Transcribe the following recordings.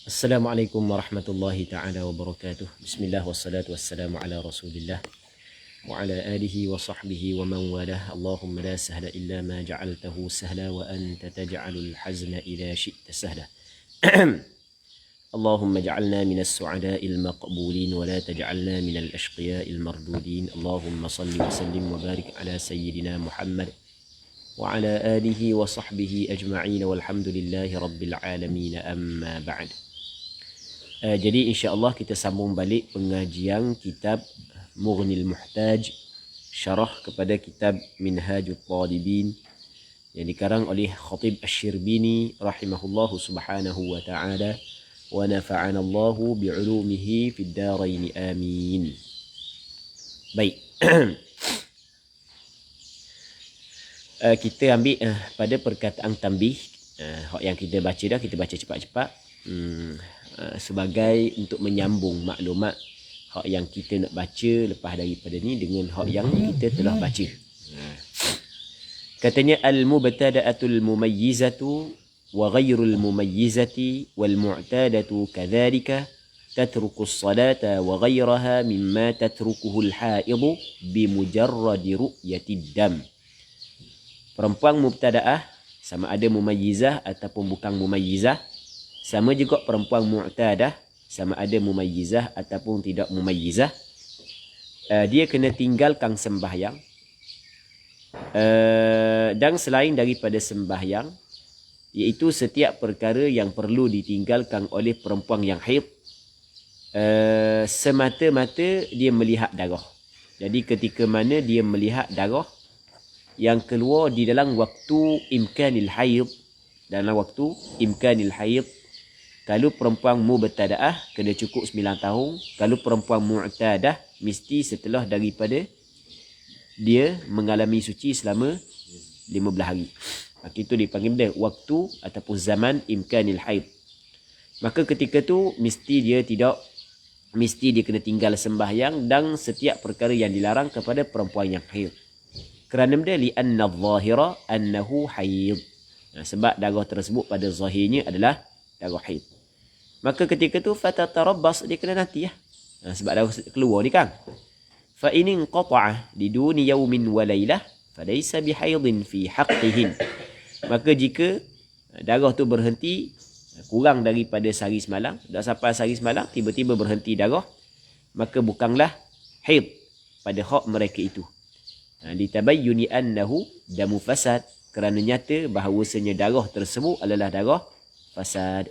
Assalamualaikum warahmatullahi ta'ala wabarakatuh. Bismillah wassalatu wassalamu ala rasulillah wa ala alihi wa sahbihi wa man walah. Allahumma la sahla illa ma ja'altahu sahla wa anta taj'alul hazna idha syi'ta sahla. Allahumma ja'alna minas su'ada'il maqbulin wa la taj'alna minal ashqiya'il mardudin. Allahumma salli wa sallim wa barik ala sayyidina Muhammad wa ala alihi wa sahbihi ajma'in walhamdulillahi rabbil alamin, amma ba'd. Jadi insya-Allah kita sambung balik pengajian kitab Mughnil Muhtaj, syarah kepada kitab Minhajut Talibin yang dikarang oleh Khatib Asy-Syirbini rahimahullahu subhanahu wa ta'ala wa nafa'ana Allahu bi'ulumihi fid darain amin. Baik. Kita ambil pada perkataan tambih yang kita baca dah, kita baca cepat-cepat sebagai untuk menyambung maklumat hak yang kita nak baca lepas daripada ni dengan hak yang kita telah baca. Katanya al-mubtada'atul mumayyizatu wa ghairul mumayyizati wal mu'tadatu kadzalika tatruku as-salata wa ghairaha mimma tatrukuhu al-haidhu bi mujarradi ru'yatid dam. Perempuan mubtada'ah sama ada mumayyizah ataupun bukan mumayyizah. Sama juga perempuan mu'tadah sama ada mumayyizah ataupun tidak mumayyizah. Dia kena tinggalkan sembahyang. Dan selain daripada sembahyang, iaitu setiap perkara yang perlu ditinggalkan oleh perempuan yang haid, semata-mata dia melihat darah. Jadi ketika mana dia melihat darah yang keluar di dalam waktu imkanil haid, dalam waktu imkanil haid, kalau perempuan mubtada'ah kena cukup 9 tahun, kalau perempuan mu'tadah mesti setelah daripada dia mengalami suci selama 15 hari. Maka itu dipanggil dia waktu ataupun zaman imkanil haid. Maka ketika tu mesti dia kena tinggal sembahyang dan setiap perkara yang dilarang kepada perempuan yang haid. Kerana dia li'anna adh-dhahira annahu haid. Sebab darah tersebut pada zahirnya adalah darah haid. Maka ketika tu fatatarabbas, dia kena nanti ya. Sebab darah keluar ni kan. Fa in inqata'a liduni yawmin wa lailah falaysa bihaidin fi haqqihin. Maka jika darah tu berhenti kurang daripada sehari semalam, dah sampai sehari semalam tiba-tiba berhenti darah, maka bukanlah haid pada hak mereka itu. Ditabayyuni annahu damu fasad, kerana nyata bahawasanya darah tersebut adalah darah fasad.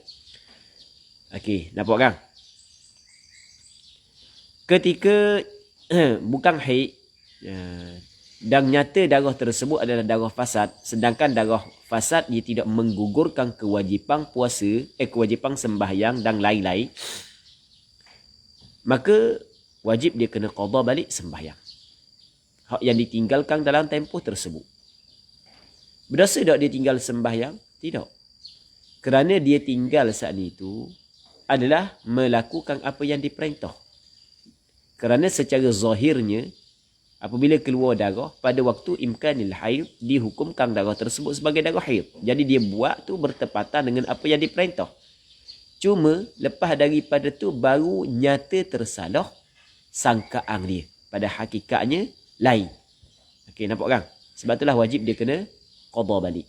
Okey, nampak kan? Ketika bukan haid dan nyata darah tersebut adalah darah fasad, sedangkan darah fasad dia tidak menggugurkan kewajipan puasa, kewajipan sembahyang dan lain-lain, maka wajib dia kena qada balik sembahyang hak yang ditinggalkan dalam tempoh tersebut. Berdosa tak dia tinggal sembahyang? Tidak. Kerana dia tinggal saat itu adalah melakukan apa yang diperintah. Kerana secara zahirnya, apabila keluar darah, pada waktu imkanil haid, dihukumkan darah tersebut sebagai darah haid. Jadi dia buat tu bertepatan dengan apa yang diperintah. Cuma, lepas daripada tu, baru nyata tersalah sangkaan dia. Pada hakikatnya, lain. Okey, nampak kan? Sebab itulah wajib dia kena qada balik.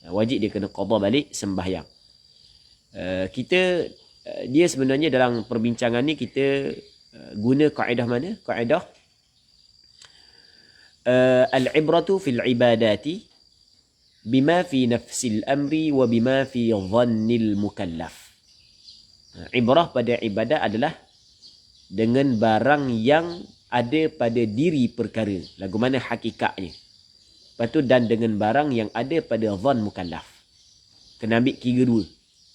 Wajib dia kena qada balik sembahyang. Dia sebenarnya dalam perbincangan ni kita guna kaedah mana? Kaedah al-ibratu fil ibadati bima fi nafsil amri wa bima fi dhannil mukallaf. Ibrah pada ibadah adalah dengan barang yang ada pada diri perkara, lagu mana hakikatnya. Lepas tu dan dengan barang yang ada pada dhan mukallaf. Kena ambil kira dua.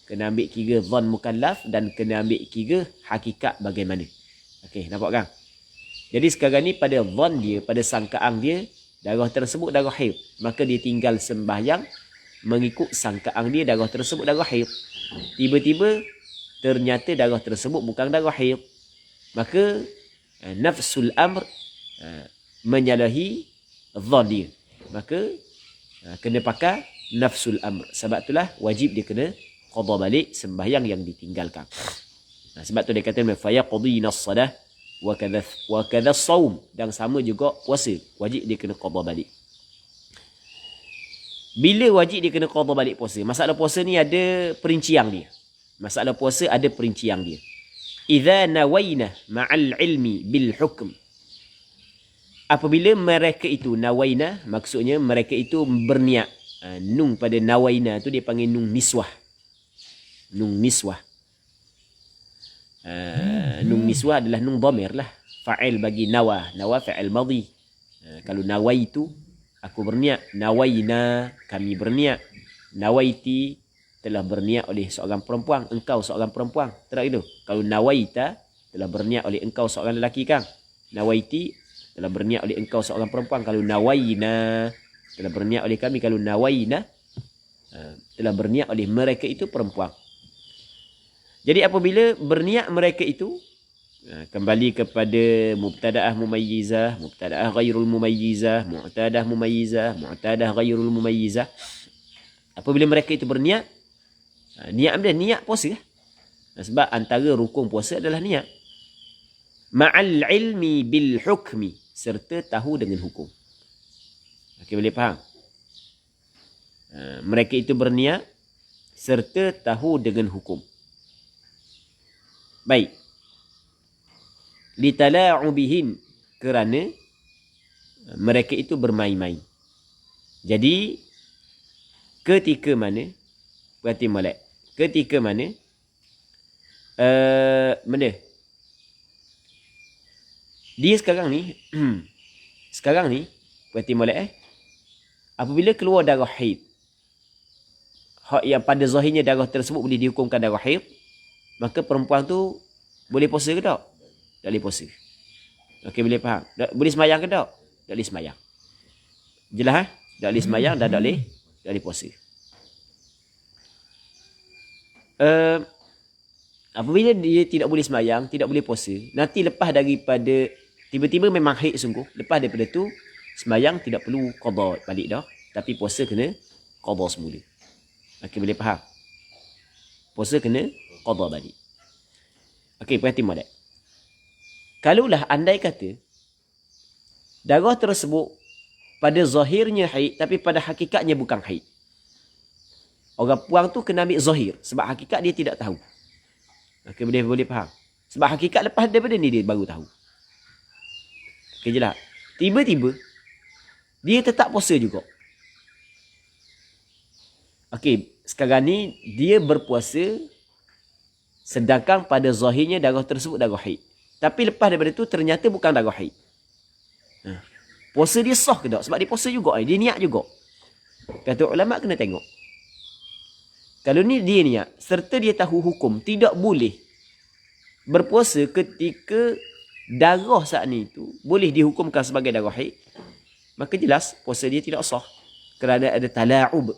Kena ambil kira dhan mukallaf dan kena ambil kira hakikat bagaimana. Okey, nampak kan? Jadi sekarang ni pada dhan dia, pada sangkaan dia, darah tersebut darah haid. Maka dia tinggal sembahyang mengikut sangkaan dia darah tersebut darah haid. Tiba-tiba ternyata darah tersebut bukan darah haid. Maka nafsul amr menyalahi dhan dia. Maka kena pakai nafsul amr. Sebab itulah wajib dia kena qada balik sembahyang yang ditinggalkan. Sebab tu dia kata fayaqdina as-salah wa kadha as-saum, dan sama juga puasa, wajib dia kena qada balik. Bila wajib dia kena qada balik puasa? Masalah puasa ni ada perincian dia. Masalah puasa ada perincian dia. Idza nawaina ma'al ilmi bil hukm. Apabila mereka itu nawaina, maksudnya mereka itu berniat. Nun pada nawaina tu dia panggil nun niswah. Nun niswah. Nun niswah adalah nun dhamir lah. Fa'il bagi nawa. Nawa fa'il madhi. Kalau nawaitu, aku berniat. Nawaina, kami berniat. Nawaiti, telah berniat oleh seorang perempuan. Engkau seorang perempuan. Tak itu. Kalau nawaita, telah berniat oleh engkau seorang lelaki kan. Nawaiti, telah berniat oleh engkau seorang perempuan. Kalau nawaina, telah berniat oleh kami. Kalau nawaina, telah berniat oleh mereka itu perempuan. Jadi apabila berniat mereka itu, kembali kepada mubtadaah mumayyizah, mubtadaah ghairul mumayyizah, mu'tadah mumayyizah, mu'tadah ghairul mumayyizah. Apabila mereka itu berniat, niat dia niat puasa. Sebab antara rukun puasa adalah niat. Ma'al ilmi bil hukmi, serta tahu dengan hukum. Okey, boleh faham? Mereka itu berniat serta tahu dengan hukum. Baik. Litala'ubihim, kerana mereka itu bermain-main. Jadi ketika mana, berarti molek, ketika mana mana dia sekarang ni sekarang ni berarti molek apabila keluar darah haid, yang pada zahirnya darah tersebut boleh dihukumkan darah haid, maka perempuan tu boleh puasa ke tak? Tak boleh puasa. Okey, boleh faham? Boleh semayang ke tak? Tak boleh semayang. Jelas? Tak boleh semayang dan tak boleh puasa. Apabila dia tidak boleh semayang, tidak boleh puasa, nanti lepas daripada tiba-tiba memang haid sungguh, lepas daripada tu semayang tidak perlu qada balik dah, tapi puasa kena qada semula. Okey, boleh faham? Puasa kena qada balik. Okey, perhati molek. Kalaulah andai kata darah tersebut pada zahirnya haid, tapi pada hakikatnya bukan haid. Orang puang tu kena ambil zahir, sebab hakikat dia tidak tahu. Okey, boleh faham? Sebab hakikat lepas daripada ni dia baru tahu. Okey, jelas? Tiba-tiba dia tetap puasa juga. Okey, sekarang ni dia berpuasa sedangkan pada zahirnya darah tersebut darah haid. Tapi lepas daripada tu ternyata bukan darah haid. Puasa dia sah ke tak? Sebab dia puasa juga, dia niat juga. Kata ulama kena tengok. Kalau ni dia niat, serta dia tahu hukum, tidak boleh berpuasa ketika darah saat ni tu boleh dihukumkan sebagai darah haid, maka jelas puasa dia tidak sah. Kerana ada tala'ub.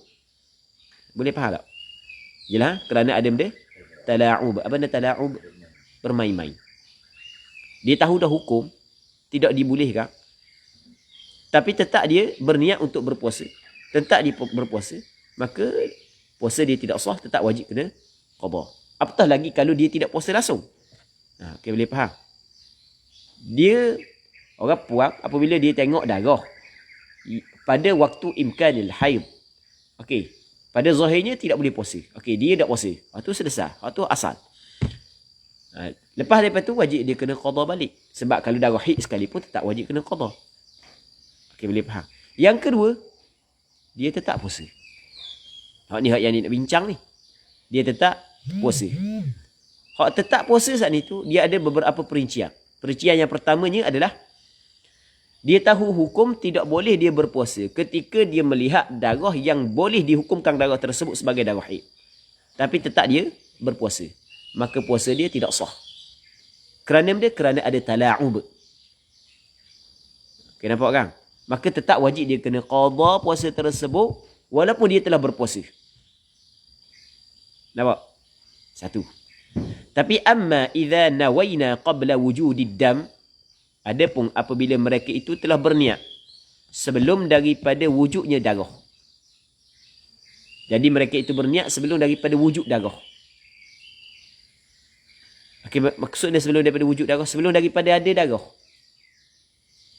Boleh faham tak? Jelas? Kerana ada benda tala'ub. Apa benda tala'ub? Bermain-main. Dia tahu dah hukum, tidak dibolehkan, tapi tetap dia berniat untuk berpuasa. Tetap dia berpuasa, maka puasa dia tidak sah, tetap wajib kena qada. Apatah lagi kalau dia tidak puasa langsung. Okey, boleh faham? Dia, orang puak, apabila dia tengok darah pada waktu imkanil haid. Okey, pada zahirnya tidak boleh puasa. Okey, dia tak puasa. Itu selesai. Itu asal. Lepas daripada tu wajib dia kena qada balik. Sebab kalau darah haid sekalipun tetap wajib kena qada. Okey, boleh faham? Yang kedua, dia tetap puasa. Ni hak yang ni nak bincang ni. Dia tetap puasa. Hak tetap puasa saat ni tu, dia ada beberapa perincian. Perincian yang pertamanya adalah dia tahu hukum tidak boleh dia berpuasa ketika dia melihat darah yang boleh dihukumkan darah tersebut sebagai darah haid. Tapi tetap dia berpuasa. Maka puasa dia tidak sah. Kerana ada tala'ub. Okay, nampak kan? Maka tetap wajib dia kena qada puasa tersebut walaupun dia telah berpuasa. Nampak? Satu. Tapi amma idza nawaina qabla wujudid dam, adapun apabila mereka itu telah berniat sebelum daripada wujudnya darah. Jadi mereka itu berniat sebelum daripada wujud darah. Okey, maksudnya sebelum daripada wujud darah, sebelum daripada ada darah.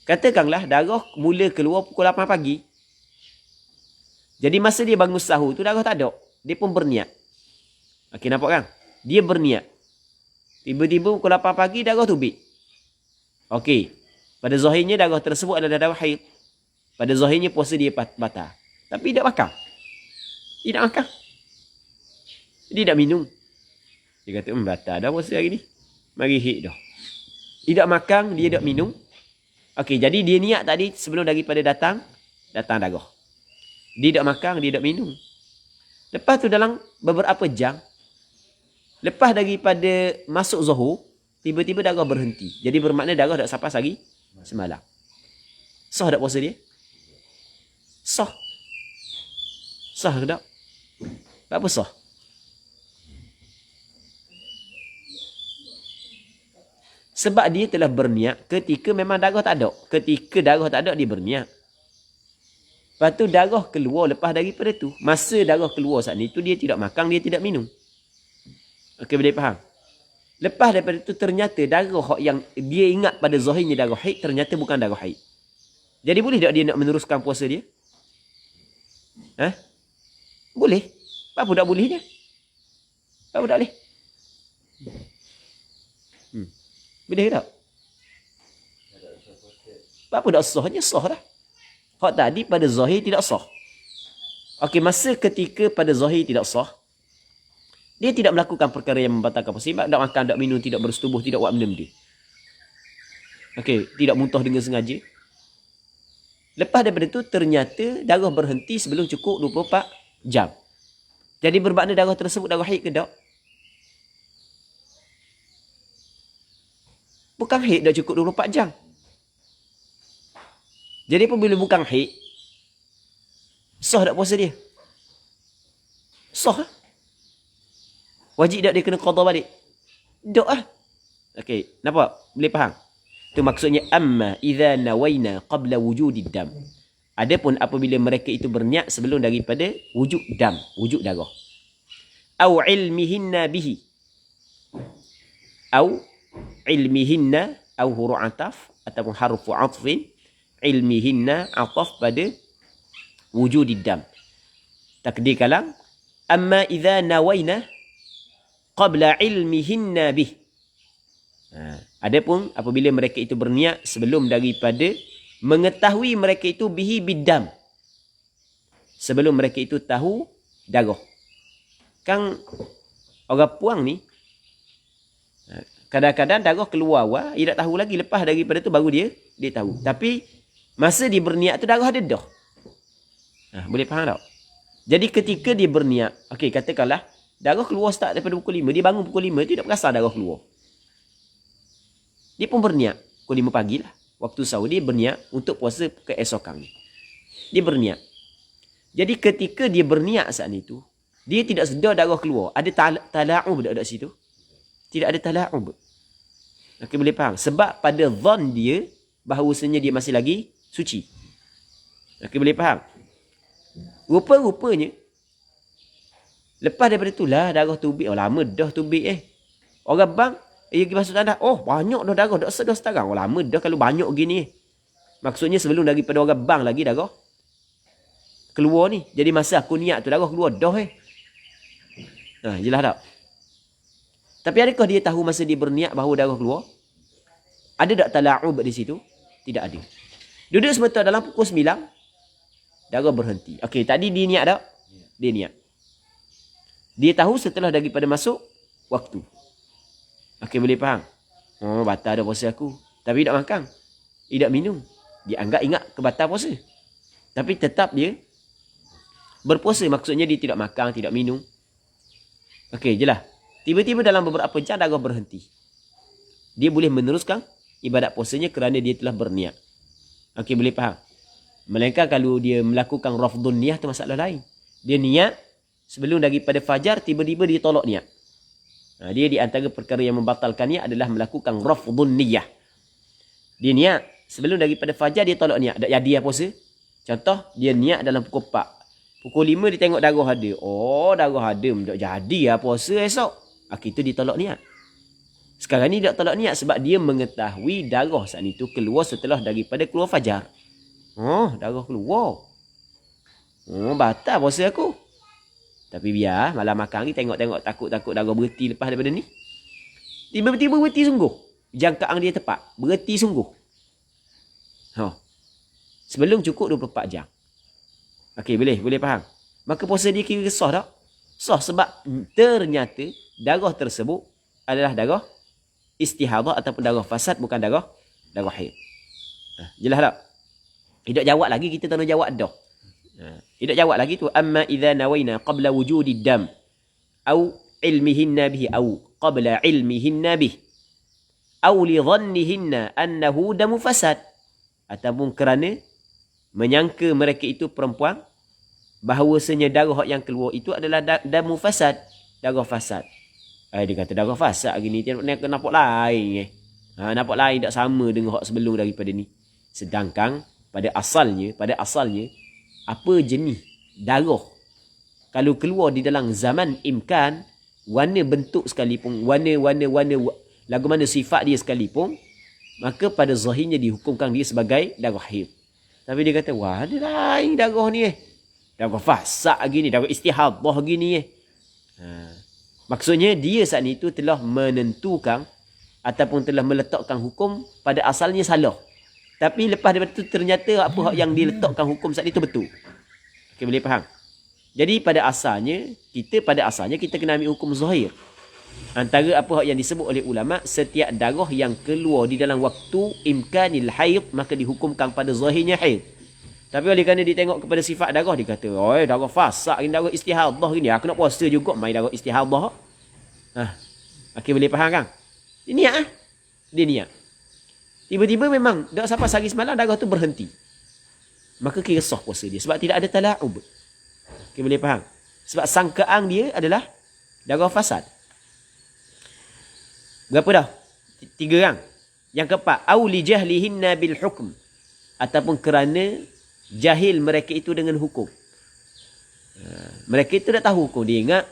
Katakanlah darah mula keluar pukul 8 pagi. Jadi masa dia bangun sahur tu darah tak ada. Dia pun berniat. Okey, nampak kan? Dia berniat. Tiba-tiba pukul 8 pagi darah tubik. Okey. Pada zahirnya darah tersebut adalah darah haid. Pada zahirnya puasa dia batal. Tapi tidak makan. Tidak makan. Dia tak minum. Dia kata, batal dah puasa hari ni. Mari haid dah. Tidak makan, dia tak minum. Okey, jadi dia niat tadi sebelum daripada datang darah. Dia tak makan, dia tak minum. Lepas tu dalam beberapa jam, lepas daripada masuk zuhur, tiba-tiba darah berhenti. Jadi bermakna darah tak sampai sehari semalam. Sah tak puasa dia? Sah. Sah ke tak? Apa sah? Sebab dia telah berniat ketika memang darah tak ada. Ketika darah tak ada, dia berniat. Lepas tu darah keluar lepas daripada tu. Masa darah keluar saat ni tu, dia tidak makan, dia tidak minum. Okey, boleh faham? Lepas daripada tu ternyata darah yang dia ingat pada zahirnya darah haid, ternyata bukan darah haid. Jadi boleh tak dia nak meneruskan puasa dia? Ha? Boleh. Apa tak boleh dia? Apa tak boleh? Boleh tak? Apa tak sahnya? Sah dah. Hak tadi pada zahir tidak sah. Okey, masa ketika pada zahir tidak sah, dia tidak melakukan perkara yang membatalkan puasa. Sebab tak makan, tak minum, tidak bersetubuh, tidak buat benda-benda. Okey, tidak muntah dengan sengaja. Lepas daripada itu, ternyata darah berhenti sebelum cukup 24 jam. Jadi bermakna darah tersebut darah haid ke tak? Bukan haid dah cukup 24 jam. Jadi apabila bukan haid, sah tak puasa dia? Sah lah. Wajib tak dia kena qada balik? Tak lah. Okey, nampak? Boleh faham? Itu maksudnya amma idza nawaina qabla wujudid dam. Adapun apabila mereka itu berniat sebelum daripada wujud dam, wujud darah. Au ilmihinna bihi. Au ilmihinna au huruf ataf ataupun harfu atfin, ilmihinna ataf pada wujudid dam. Takdir kalam amma idza nawaina qabla ilmihinna bih. Adapun apabila mereka itu berniat sebelum daripada mengetahui mereka itu bihi bidam, sebelum mereka itu tahu darah. Kan orang puang ni kadang-kadang darah keluar awal, dia tak tahu lagi, lepas daripada tu baru dia tahu. Tapi masa dia berniat tu darah ada dah. Boleh faham tak? Jadi ketika dia berniat, okey, katakanlah darah keluar start daripada pukul 5, dia bangun pukul 5, dia tak perasan darah keluar. Dia pun berniat pukul 5 pagi lah. Waktu sahur dia berniat untuk puasa keesokan ni. Dia berniat. Jadi ketika dia berniat saat itu, dia tidak sedar darah keluar. Ada tala'ub tak ada situ? Tidak ada tala'ub. Okey, boleh faham? Sebab pada zon dia, bahawasanya dia masih lagi suci. Okey, boleh faham? Rupa-rupanya, lepas daripada itulah darah tubik. Oh, lama dah tubik Orang bang, pergi masuk tandas. Oh, banyak dah darah. Tak sedar sekarang. Oh, lama dah kalau banyak gini. Maksudnya sebelum daripada orang bang lagi darah keluar ni. Jadi masa aku niat tu darah keluar dah jelas tak? Tapi adakah dia tahu masa dia berniat bahawa darah keluar? Ada tak tala'ub di situ? Tidak ada. Duduk sebentar dalam pukul 9, darah berhenti. Okey, tadi dia niat tak? Dia niat. Dia tahu setelah daripada masuk waktu. Okey, boleh faham? Oh, batal dah puasa aku. Tapi tak makan. Tidak minum. Dia anggap ingat kebatal puasa. Tapi tetap dia berpuasa. Maksudnya dia tidak makan, tidak minum. Okey, jelas. Tiba-tiba dalam beberapa jam darah berhenti. Dia boleh meneruskan ibadat puasanya kerana dia telah berniat. Okey, boleh faham? Melainkan kalau dia melakukan rafdun niyah tu masalah lain. Dia niat sebelum daripada fajar, tiba-tiba dia tolak niat. Dia di antara perkara yang membatalkan niat adalah melakukan rafdun niyah. Dia niat sebelum daripada fajar, dia tolak niat. Tak jadi puasa. Contoh, dia niat dalam pukul 4. Pukul 5 dia tengok darah ada. Oh, darah ada. Tak jadi lah puasa esok. Kita ditolak niat. Sekarang ni tak tolak niat sebab dia mengetahui darah saat itu keluar setelah daripada keluar fajar. Oh, darah keluar. Oh, batal puasa aku. Tapi biar malam makan ni tengok-tengok takut-takut darah berhenti lepas daripada ni. Tiba-tiba berhenti sungguh. Jangkaan dia tepat. Berhenti sungguh. Sebelum cukup 24 jam. Okey, boleh faham. Maka puasa dia kira sah tak? Sah sebab ternyata darah tersebut adalah darah istihadah ataupun darah fasad, bukan darah haid. Jelas tak? Tidak jawab lagi, kita tak nak jawab dah. Tidak jawab lagi tu. Amma idza nawaina qabla wujudi dam au ilmihinna bihi au qabla ilmihinna bihi au li dhannihinna annahu damu fasad, ataupun kerana menyangka mereka itu perempuan bahawasanya darah yang keluar itu adalah damu fasad, darah fasad. Dia kata darah fasad gini, nampak lain. Nampak lain, tak sama dengan hak sebelum daripada ni. Sedangkan pada asalnya apa jenis darah kalau keluar di dalam zaman imkan, warna bentuk sekalipun, warna lagu mana sifat dia sekalipun, maka pada zahirnya dihukumkan dia sebagai darah haid. Tapi dia kata, wah, ada lain darah ni darah fasad gini, darah istihadah gini Maksudnya dia saat itu telah menentukan ataupun telah meletakkan hukum pada asalnya salah. Tapi lepas daripada itu ternyata apa yang diletakkan hukum saat itu betul. Okey, boleh faham? Jadi pada asalnya kita kena ambil hukum zahir. Antara apa yang disebut oleh ulama, setiap darah yang keluar di dalam waktu imkanil haid maka dihukumkan pada zahirnya haid. Tapi oleh kerana dia tengok kepada sifat darah, dia kata, "Oh, darah fasad ni, darah istihadah gini. Aku nak puasa juga mai darah istihadah." Okey, boleh faham kan? Dia niat Dia niat. Tiba-tiba memang dah sampai sehari semalam darah tu berhenti. Maka kira sah puasa dia sebab tidak ada tala'ub. Okey, boleh faham? Sebab sangkaan dia adalah darah fasad. Berapa dah? 3 kan? Yang keempat, au li jahlihinna bil hukm, ataupun kerana jahil mereka itu dengan hukum. Mereka itu dah tahu hukum. Dia ingat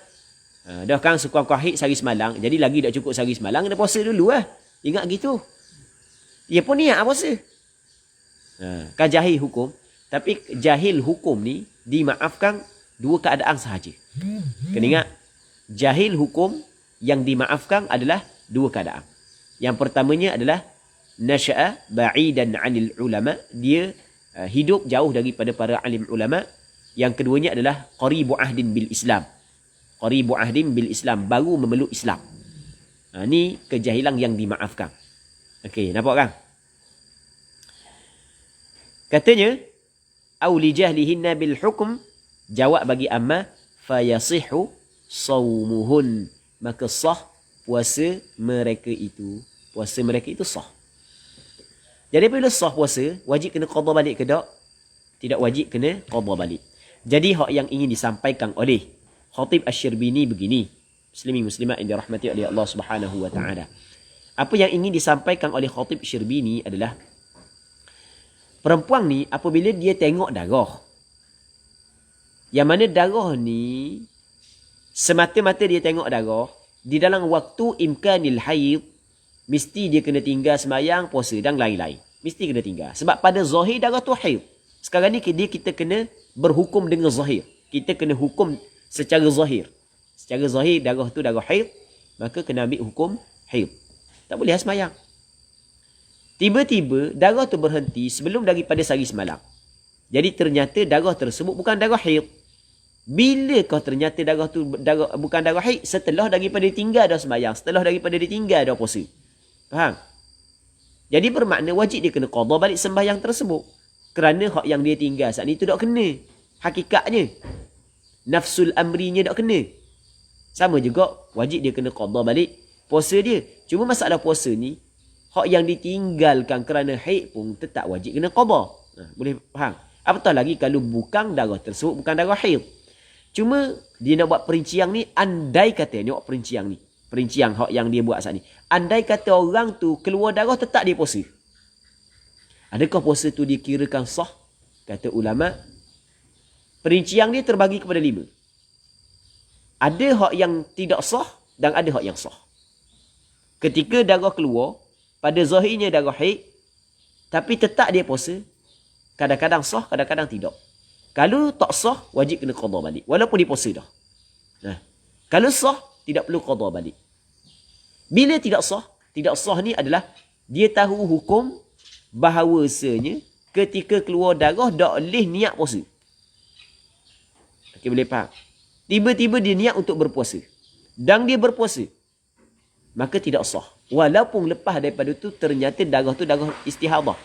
dah kan sekuat-kuat haid sehari semalam, jadi lagi tak cukup sehari semalam, kena puasa dulu Ingat gitu. Dia pun niat puasa. Kan jahil hukum. Tapi jahil hukum ni dimaafkan 2 keadaan sahaja. Kena ingat, jahil hukum yang dimaafkan adalah 2 keadaan. Yang pertamanya adalah nasya'a ba'idan 'anil ulama, dia hidup jauh daripada para alim ulama. Yang keduanya adalah qaribu ahdin bil Islam. Qaribu ahdin bil Islam, baru memeluk Islam. Ni kejahilan yang dimaafkan. Okey, nampak kan? Katanya, au li jahlihinna bil hukm, jawab bagi amma, fayasihu saumuhun, maka sah puasa mereka itu. Puasa mereka itu sah. Jadi bila sah puasa, wajib kena qada balik ke tak? Tidak wajib kena qada balik. Jadi hak yang ingin disampaikan oleh Khatib Asy-Syirbini begini, muslimin muslimat yang dirahmati oleh Allah Subhanahu wa taala. Apa yang ingin disampaikan oleh Khatib Asy-Syirbini adalah perempuan ni apabila dia tengok darah, yang mana darah ni semata-mata dia tengok darah di dalam waktu imkanil haid, mesti dia kena tinggal sembahyang, puasa dan lain-lain. Mesti kena tinggal. Sebab pada zahir darah tu haid. Sekarang ni kita kena berhukum dengan zahir. Kita kena hukum secara zahir. Secara zahir darah tu darah haid, maka kena ambil hukum haid. Tak boleh sembahyang. Tiba-tiba darah tu berhenti sebelum daripada sehari semalam. Jadi ternyata darah tersebut bukan darah haid. Bila kau ternyata darah tu bukan darah haid? Setelah daripada ditinggal dah sembahyang, setelah daripada ditinggal dah puasa. Faham? Jadi bermakna wajib dia kena qada balik sembahyang tersebut. Kerana hak yang dia tinggal saat ni tu tak kena. Hakikatnya. Nafsul amrinya tak kena. Sama juga wajib dia kena qada balik puasa dia. Cuma masalah puasa ni, hak yang ditinggalkan kerana haid pun tetap wajib kena qada. Boleh faham? Apatah lagi kalau bukan darah tersebut bukan darah haid. Cuma dia nak buat perincian ni, andai kata dia buat perincian ni. Perincian hak yang dia buat saat ni. Andai kata orang tu keluar darah tetap dia puasa. Adakah puasa tu dikirakan sah? Kata ulama, Perincian dia terbagi kepada 5. Ada hak yang tidak sah dan ada hak yang sah. Ketika darah keluar, pada zahirnya darah haid, tapi tetap dia puasa, kadang-kadang sah, kadang-kadang tidak. Kalau tak sah, wajib kena qada balik. Walaupun dia puasa dah. Nah, kalau sah, tidak perlu qada balik. Bila tidak sah ni adalah dia tahu hukum bahawasanya ketika keluar darah tak boleh niat puasa. Okey, boleh faham? Tiba-tiba dia niat untuk berpuasa. Dan dia berpuasa. Maka tidak sah. Walaupun lepas daripada tu ternyata darah tu darah istihadah.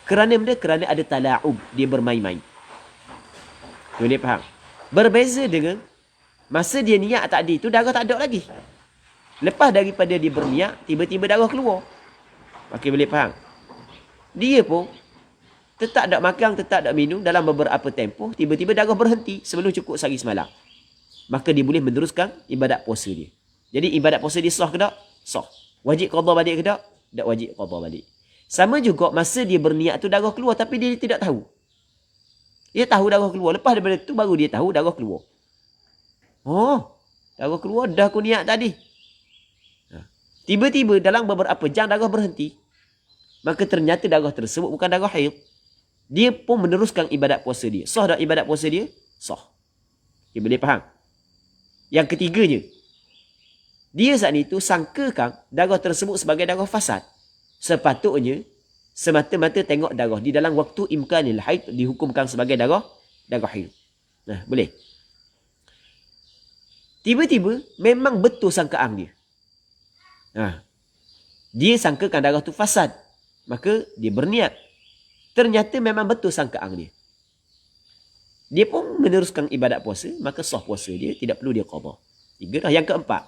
Kerana benda? Kerana ada tala'ub. Dia bermain-main. Boleh faham? Berbeza dengan masa dia niat tadi tu darah tak ada lagi. Lepas daripada dia berniat, tiba-tiba darah keluar. Okey, boleh faham? Dia pun tetap tak makan, tetap tak minum dalam beberapa tempoh, tiba-tiba darah berhenti sebelum cukup sehari semalam. Maka dia boleh meneruskan ibadat puasa dia. Jadi ibadat puasa dia sah ke tak? Sah. Wajib qada balik ke tak? Tak wajib qada balik. Sama juga masa dia berniat tu darah keluar tapi dia tidak tahu. Dia tahu darah keluar. Lepas daripada tu baru dia tahu darah keluar. Oh, darah keluar dah aku niat tadi. Tiba-tiba dalam beberapa jam darah berhenti. Maka ternyata darah tersebut bukan darah haid. Dia pun meneruskan ibadat puasa dia. Sah tak ibadat puasa dia? Sah. Okay, boleh faham? Yang ketiganya, dia saat itu sangkakan darah tersebut sebagai darah fasad. Sepatutnya, semata-mata tengok darah di dalam waktu imkanil haid dihukumkan sebagai darah haid. Nah, boleh. Tiba-tiba, memang betul sangkaan dia. Dia sangkakan darah tu fasad. Maka, dia berniat. Ternyata memang betul sangkaan dia. Dia pun meneruskan ibadat puasa, maka sah puasa dia, tidak perlu dia qada. 3 dah. Yang keempat,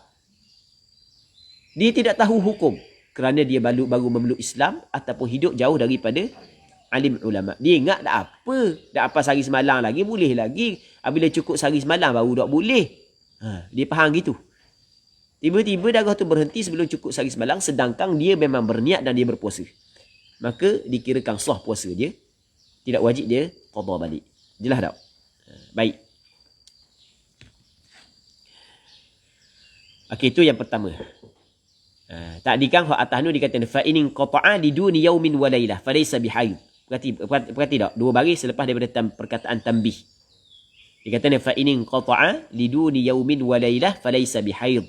dia tidak tahu hukum kerana dia baru memeluk Islam ataupun hidup jauh daripada alim ulama. Dia ingat dah apa sehari semalam lagi, boleh lagi. Bila cukup sehari semalam baru tak boleh. Dia faham gitu. Tiba-tiba darah tu berhenti sebelum cukup sehari semalam, sedangkan dia memang berniat dan dia berpuasa. Maka dikirakan sah puasa dia. Tidak wajib dia qada balik. Jelas tak? Baik. Okey, itu yang pertama. Tadi kan hak atas tu dikatakan fa in qata'a liduni yaumin wa lailah falaysa bihaid. Perhati tak? 2 baris selepas daripada perkataan tanbih. Dikatakan fa in qata'a liduni yaumin wa lailah falaysa bihaid.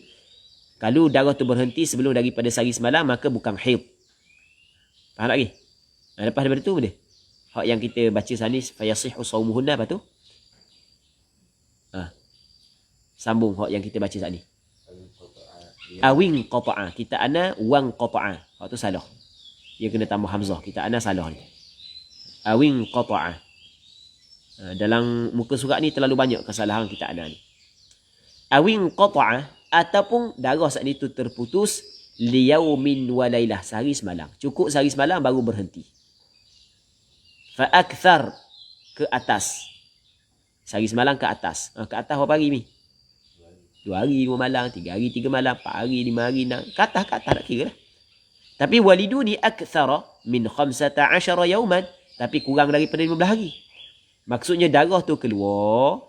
Kalau darah tu berhenti sebelum daripada sehari semalam maka bukan haid. Faham lagi? Lepas daripada tu boleh. Hak yang kita baca sana fayasihhu shaumuhunna apa tu? Sambung hak yang kita baca saat ni. Awing qata'a. Kita ana wang qata'a. Hak tu salah. Dia kena tambah hamzah. Kita ana salah ni. Awing qata'a. Dalam muka surat ni terlalu banyak kesalahan kita ana ni. Awing qata'a ataupun darah saat ni tu terputus liyaumin wa lailah, sehari semalam. Cukup sehari semalam baru berhenti. Fa akthar, ke atas. Sehari semalam ke atas. Ke atas berapa hari ni? 2 hari 2 malam, 3 hari 3 malam, 4 hari 5 hari 6. Ke atas tak kira lah. Tapi waliduni akthara min 15 yauman, tapi kurang daripada 15 hari. Maksudnya darah tu keluar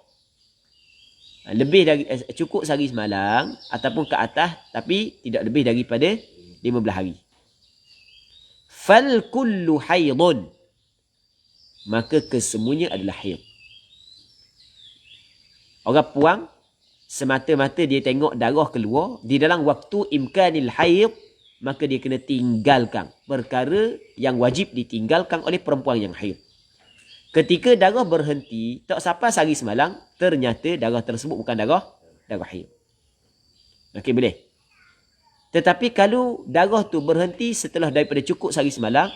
lebih dari cukup sehari semalam ataupun ke atas tapi tidak lebih daripada 15 hari. Fal kullu haidun, maka kesemuanya adalah haid. Orang puang semata-mata dia tengok darah keluar di dalam waktu imkanil haid, maka dia kena tinggalkan perkara yang wajib ditinggalkan oleh perempuan yang haid. Ketika darah berhenti, tak sampai sehari semalam, ternyata darah tersebut bukan darah haid. Okey, boleh. Tetapi kalau darah tu berhenti setelah daripada cukup sehari semalam,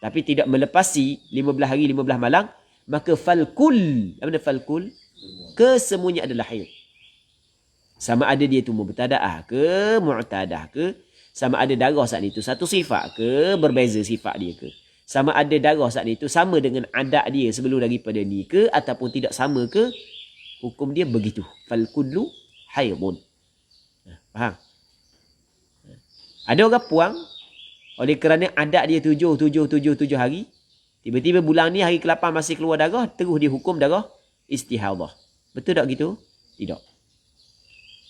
tapi tidak melepasi 15 hari 15 malam, maka falkul, apa dia falkul? Kesemuanya adalah haid. Sama ada dia tu mubtadaah ke mu'tadah ke, sama ada darah saat itu satu sifat ke, berbeza sifat dia ke. Sama ada darah saat itu sama dengan adat dia sebelum daripada ni ke, ataupun tidak sama ke, hukum dia begitu. Falkullu haidun. Faham? Ada orang puang, oleh kerana adat dia 7 hari, tiba-tiba bulan ni hari ke-8 masih keluar darah, terus dia hukum darah istihadah. Betul tak gitu? Tidak.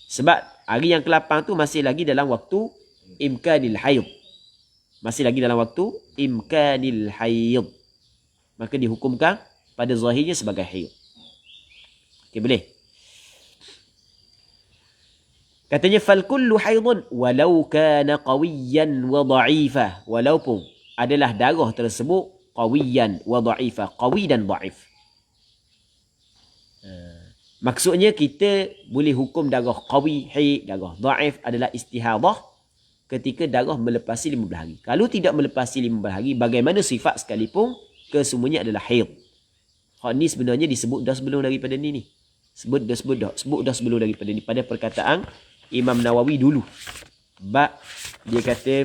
Sebab hari yang ke-8 tu masih lagi dalam waktu imkanil haid. Masih lagi dalam waktu imkanil haid. Maka dihukumkan pada zahirnya sebagai haid. Okey, boleh? Katanya fal kullu haidun walau kana qawiyan wa dha'ifa. Walaupun adalah darah tersebut qawiyan wa dha'ifa. Qawi dan dhaif. Maksudnya kita boleh hukum darah qawi, haid, darah dhaif adalah istihadah ketika darah melepasi 15 hari. Kalau tidak melepasi 15 hari, bagaimana sifat sekalipun, kesemuanya adalah haid. Hak ni sebenarnya disebut dah sebelum daripada ni. Sebut dah sebelum daripada ni. Pada perkataan Imam Nawawi dulu. Bab dia kata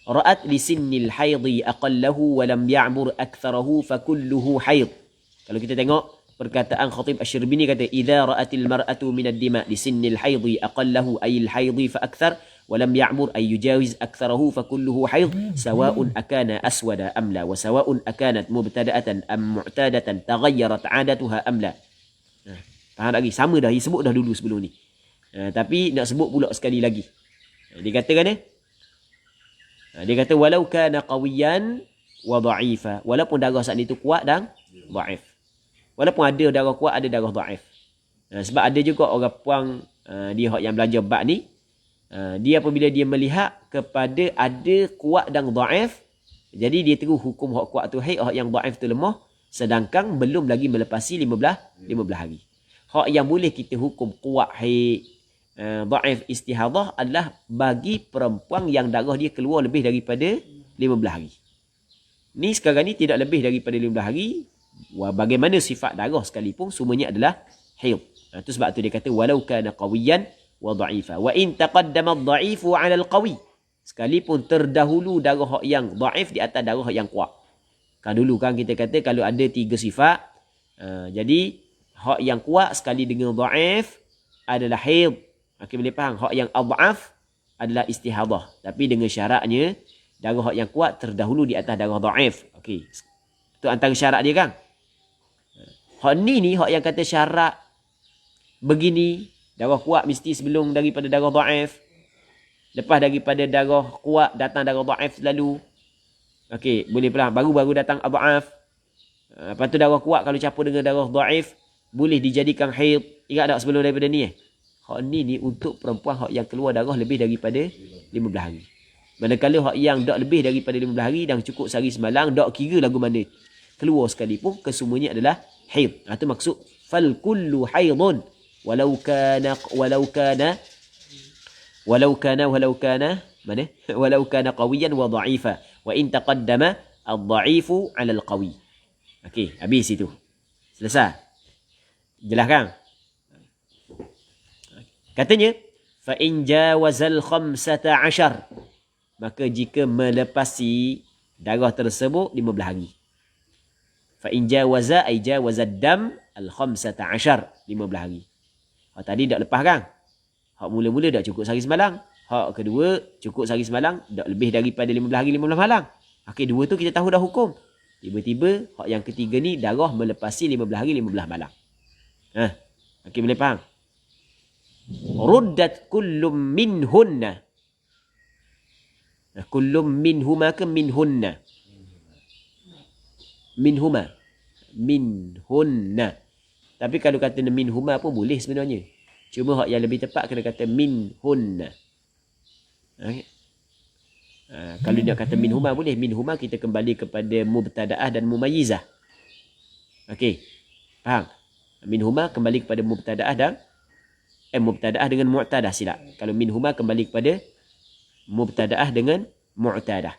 ra'at li sinnil haidhi aqallahu wa lam ya'mur aktharahu fa kulluhu haid. Kalau kita tengok perkataan Khatib Asy-Syirbini kata idza ra'atil mar'atu min ad-dima li sinnil haidhi aqallahu ay al-haidhi fa akthar wa lam ya'mur ay yujawiz aktharahu fa kulluhu haid sawa'un akana aswada am la wa sawa'un akanat mubtada'atan am mu'tadatan taghayyarat 'adatuha am la. Faham lagi? Sama dah, disebut dah dulu sebelum ni. Tapi nak sebut pula sekali lagi. Dia kata kan dia kata walau kana qawiyan wa dha'ifa. Walaupun darah saat itu kuat dan dhaif. Walaupun ada darah kuat, ada darah dhaif. Sebab ada juga orang puang dia hak yang belajar bab ni, dia apabila dia melihat kepada ada kuat dan dhaif, jadi dia terus hukum hak kuat tu haid, hak yang dhaif tu lemah, sedangkan belum lagi melepasi 15 hari. Hak yang boleh kita hukum kuat haid, dhaif istihadah adalah bagi perempuan yang darah dia keluar lebih daripada 15 hari. Ni sekarang ni tidak lebih daripada 15 hari. Bagaimana sifat darah sekalipun semuanya adalah haid. Itu sebab tu dia kata walau kana qawiyan wa dha'ifa. Wa in taqaddama ad-dha'ifu 'ala al-qawi. Sekalipun terdahulu darah yang dhaif di atas darah yang kuat. Kan dulu kan kita kata kalau ada 3 sifat, jadi hak yang kuat sekali dengan dhaif adalah haid. Okey, boleh faham? Hak yang adhaf adalah istihadah. Tapi dengan syaratnya darah hak yang kuat terdahulu di atas darah dhaif. Okey. Itu antara syarat dia kan? Hak ni hak yang kata syarat begini, darah kuat mesti sebelum daripada darah dhaif. Lepas daripada darah kuat datang darah dhaif selalu. Okey, boleh faham? Baru-baru datang adhaf. Lepas tu darah kuat kalau campur dengan darah dhaif boleh dijadikan haid. Ingat tak sebelum daripada ni Hak ni untuk perempuan hak yang keluar darah lebih daripada 15 hari. Manakala hak yang tak lebih daripada 15 hari dan cukup sehari semalam, tak kira lagu mana keluar sekalipun, kesemuanya adalah haid. Itu maksud fal kullu haidun walau kana mana? Walau kana qawiyan wa dha'ifa wa in taqaddama ad-dha'ifu 'ala al-qawi. Okey, habis itu. Selesai. Jelas kan? Katanya fa in jawazal 15, maka jika melepasi darah tersebut 15 hari. Fa in jawaza ay jawazad dam al-15, 15 hari. Hak tadi dak lepas kan? Hak mula-mula dak cukup sehari semalam. Hak kedua cukup sehari semalam, dak lebih daripada 15 hari 15 malam. Okey, dua tu kita tahu dah hukum. Tiba-tiba hak yang ketiga ni darah melepasi 15 hari 15 malam. Okey, boleh faham? Ruddat kullum minhunna. Kullum minhuma ke minhunna? Minhunna. Tapi kalau kata minhuma pun boleh sebenarnya. Cuma hak yang lebih tepat kena kata minhunna. Okay. Kalau dia kata minhuma boleh. Minhuma kita kembali kepada mubtada'ah dan mumayyizah. Okey. Faham? Minhuma kembali kepada mubtada'ah dan mubtada'ah dengan mu'tadah, silap. Kalau minhuma kembali kepada mubtada'ah dengan mu'tadah.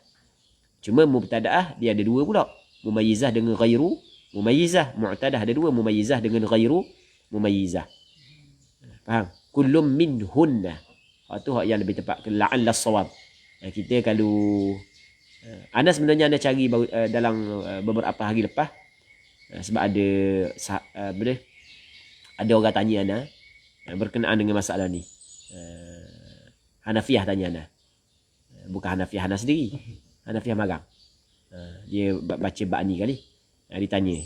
Cuma mubtada'ah dia ada dua pula. Mumayyizah dengan ghairu mumayyizah. Mu'tadah ada dua. Mumayyizah dengan ghairu mumayyizah. Faham? Kullum minhunna. Itu hak yang lebih tepat. La'alla as-sawab. Kita kalau Ana sebenarnya Ana cari dalam beberapa hari lepas. Sebab ada orang tanya Ana berkenaan dengan masalah ni. Hanafiah tanya Ana. Bukan Hanafiah Ana sendiri. Hanafiah Magang. Dia baca bab ni kali. Ditanya.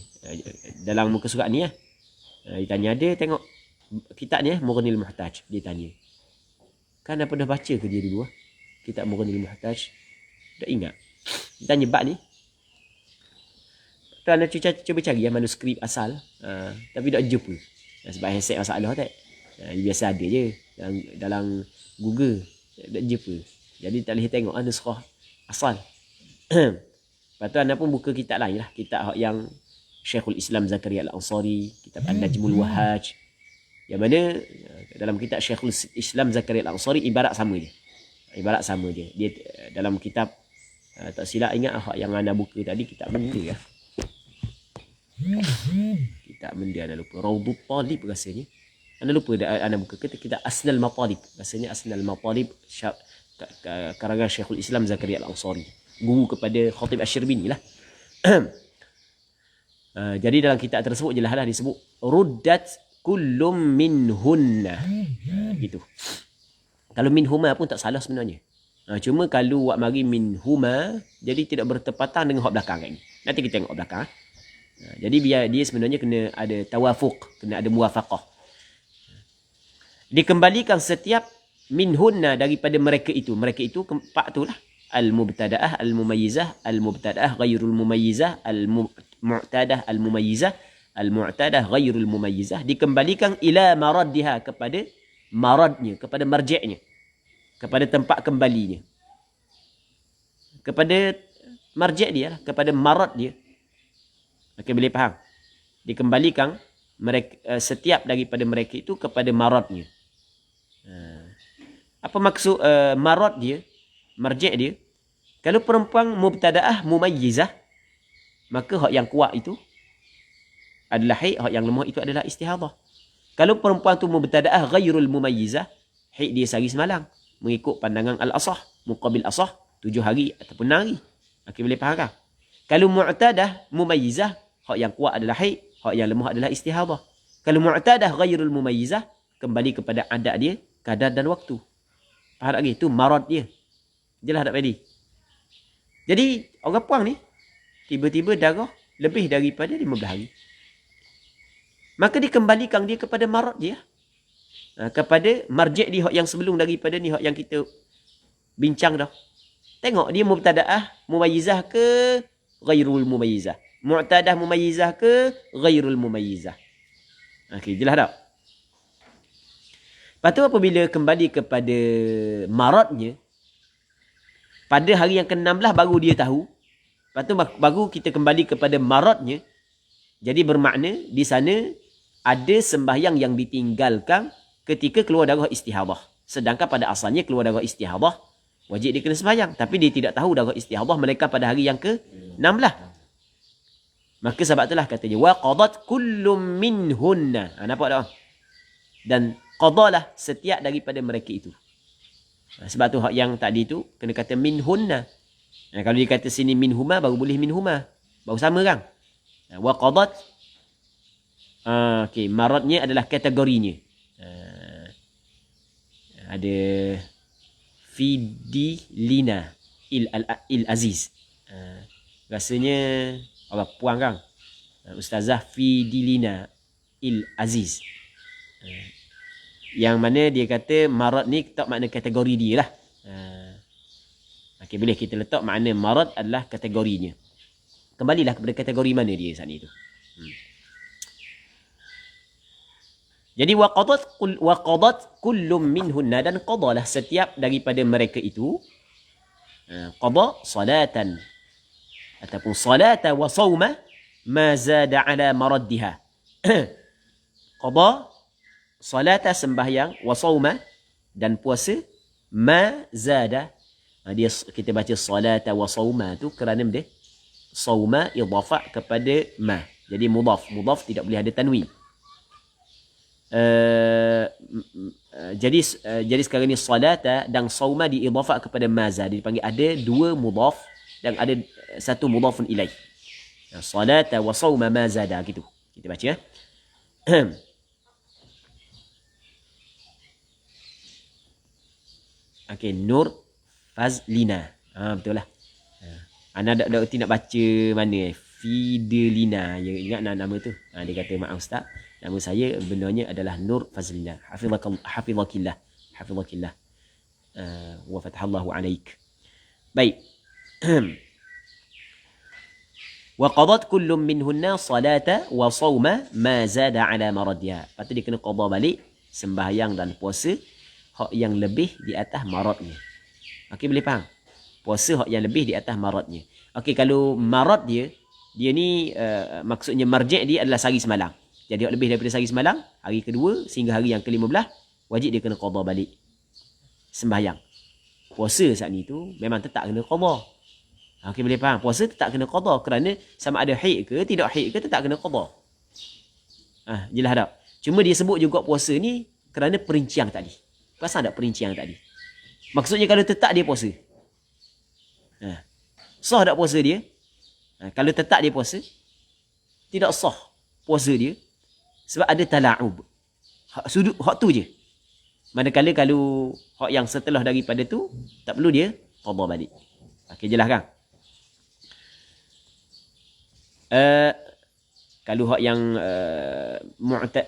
Dalam muka surat ni ditanya, ada tengok kitab ni Mughnil Muhtaj. Dia tanya. Kan dah pernah baca ke dia dulu kitab Mughnil Muhtaj? Tak ingat. Dia tanya bab ni. Tu anda cuba cari manuskrip asal. Tapi tak jumpa. Sebab handset masalah tak. Biasa ada je dalam Google. Tak jumpa. Jadi tak boleh tengok nuskhah asal. Lepas tu anda pun buka kitab lain lah. Kitab yang Syekhul Islam Zakaria Al-Ansari. Kitab An-Najmul Wahhaj. Yang mana dalam kitab Syekhul Islam Zakaria Al-Ansari ibarat sama je. Ibarat sama je. Dia dalam kitab tak silap ingat yang anda buka tadi kitab benda lah. Kitab benda anda lupa. Raudut Talib rasanya. Anda lupa anda buka kitab Asnal Matalib. Rasanya Asnal Matalib karangan Syekhul Islam Zakaria Al-Ansari. Guru kepada Khatib Asy-Syirbini lah. Jadi dalam kitab tersebut jelas lah disebut ruddat kullum minhunna. Gitu. Kalau minhuma pun tak salah sebenarnya. Cuma kalau wak mari minhuma, jadi tidak bertepatan dengan hak belakang kan. Nanti kita tengok belakang. Jadi biar dia sebenarnya kena ada tawafuq, kena ada muwafaqah. Dikembalikan setiap minhunna daripada mereka itu. Mereka itu empat tu lah. Al-mubtada'ah, al-mumayyizah, al-mubtada'ah ghairul mumayyizah, al-mu'tadah, al-mumayyizah, al-mu'tadah ghairul mumayyizah. Dikembalikan ila maraddiha, kepada maradnya, kepada marji'nya, kepada tempat kembalinya, kepada marji' dia lah, kepada marad dia. Okey, boleh faham? Dikembalikan mereka, setiap daripada mereka itu kepada maradnya. Apa maksud marad dia, marji' dia? Kalau perempuan mubtada'ah mumayyizah, maka hak yang kuat itu adalah haid, hak yang lemah itu adalah istihadah. Kalau perempuan tu mubtada'ah ghairul mumayyizah, haid dia sehari semalam, mengikut pandangan al-asah, muqabil asah 7 hari ataupun 6 hari. Okey, boleh faham tak? Kalau mu'tadah mumayyizah, hak yang kuat adalah haid, hak yang lemah adalah istihadah. Kalau mu'tadah ghairul mumayyizah, kembali kepada adat dia, kadar dan waktu. Faham tak lagi? Itu marad dia. Jelas tak tadi? Jadi orang puang ni tiba-tiba darah lebih daripada 15 hari. Maka dikembalikan dia kepada marad dia. Kepada marji' dia yang sebelum daripada ni, hak yang kita bincang dah. Tengok dia mubtada'ah mumayyizah ke ghairul mumayyizah. Mu'tadah mumayyizah ke ghairul mumayyizah. Okey, jelas tak? Lepas tu apabila kembali kepada maradnya, pada hari yang ke-16 baru dia tahu. Lepas tu baru kita kembali kepada maradnya. Jadi bermakna di sana ada sembahyang yang ditinggalkan ketika keluar darah istihadah. Sedangkan pada asalnya keluar darah istihadah, wajib dia kena sembahyang. Tapi dia tidak tahu darah istihadah mereka pada hari yang ke-16. Maka sebab itulah katanya, wa qadat kullum minhunna. Nampak tak? Dan qadalah setiap daripada mereka itu. Sebab tu hak yang tadi tu kena kata minhunna. Kalau dia kata sini minhuma, baru boleh minhuma. Baru sama kan? Wa qadat. Okey, maradnya adalah kategorinya. Ada Fidi Lina Il Aziz. Rasanya orang puang kan? Ustazah Fidi Lina Il Aziz. Yang mana dia kata marad ni tak makna kategori dia lah. Okey, boleh kita letak makna marad adalah kategorinya. Kembalilah kepada kategori mana dia saat ni tu. Jadi waqadat kullum minhunna, dan qadalah setiap daripada mereka itu qada salatan ataupun salata wa sawma ma zada ala maraddiha. Qada salata sembahyang, wa sawma dan puasa, ma zada. Dia kita baca salata wa sawma tu kerana dia sawma idafah kepada ma. Jadi mudaf tidak boleh ada tanwin. Jadi sekarang ni salata dan sawma diidafah kepada ma zada. Dipanggil ada dua mudaf dan ada satu mudafun ilaih. Salata wa sawma ma zada gitu. Kita baca ya. Okey, Nur Fazlina. Betul lah. Ana nak baca mana? Fidelina. Ya, ingat nama tu. Dia kata, maaf Ustaz, nama saya benarnya adalah Nur Fazlina. Hafizakillah. Hafizakillah. Wa fatahallahu alaik. Baik. Wa qadat kullum minhunna salata wa sawma ma zada ala maradiha. Lepas tu dia kena qada balik sembahyang dan puasa hak yang lebih di atas maradnya. Okey, boleh faham? Puasa hak yang lebih di atas maradnya. Okey, kalau marad dia ni maksudnya marji' dia adalah sehari semalam. Jadi hak lebih daripada sehari semalam, hari kedua sehingga hari yang ke-15 wajib dia kena qada balik sembahyang. Puasa saat ni tu memang tetap kena qada. Okey, boleh faham? Puasa tetap kena qada kerana sama ada haid ke tidak haid ke tetap kena qada. Jelas tak? Cuma dia sebut juga puasa ni kerana perincian tadi. Perasan tak perincian tadi? Maksudnya kalau tetap dia puasa. Sah tak puasa dia? Kalau tetap dia puasa, tidak sah puasa dia sebab ada tala'ub. Hak tu je. Manakala kalau hak yang setelah daripada tu, tak perlu dia qada balik. Okey, jelas kan? Kalau hak yang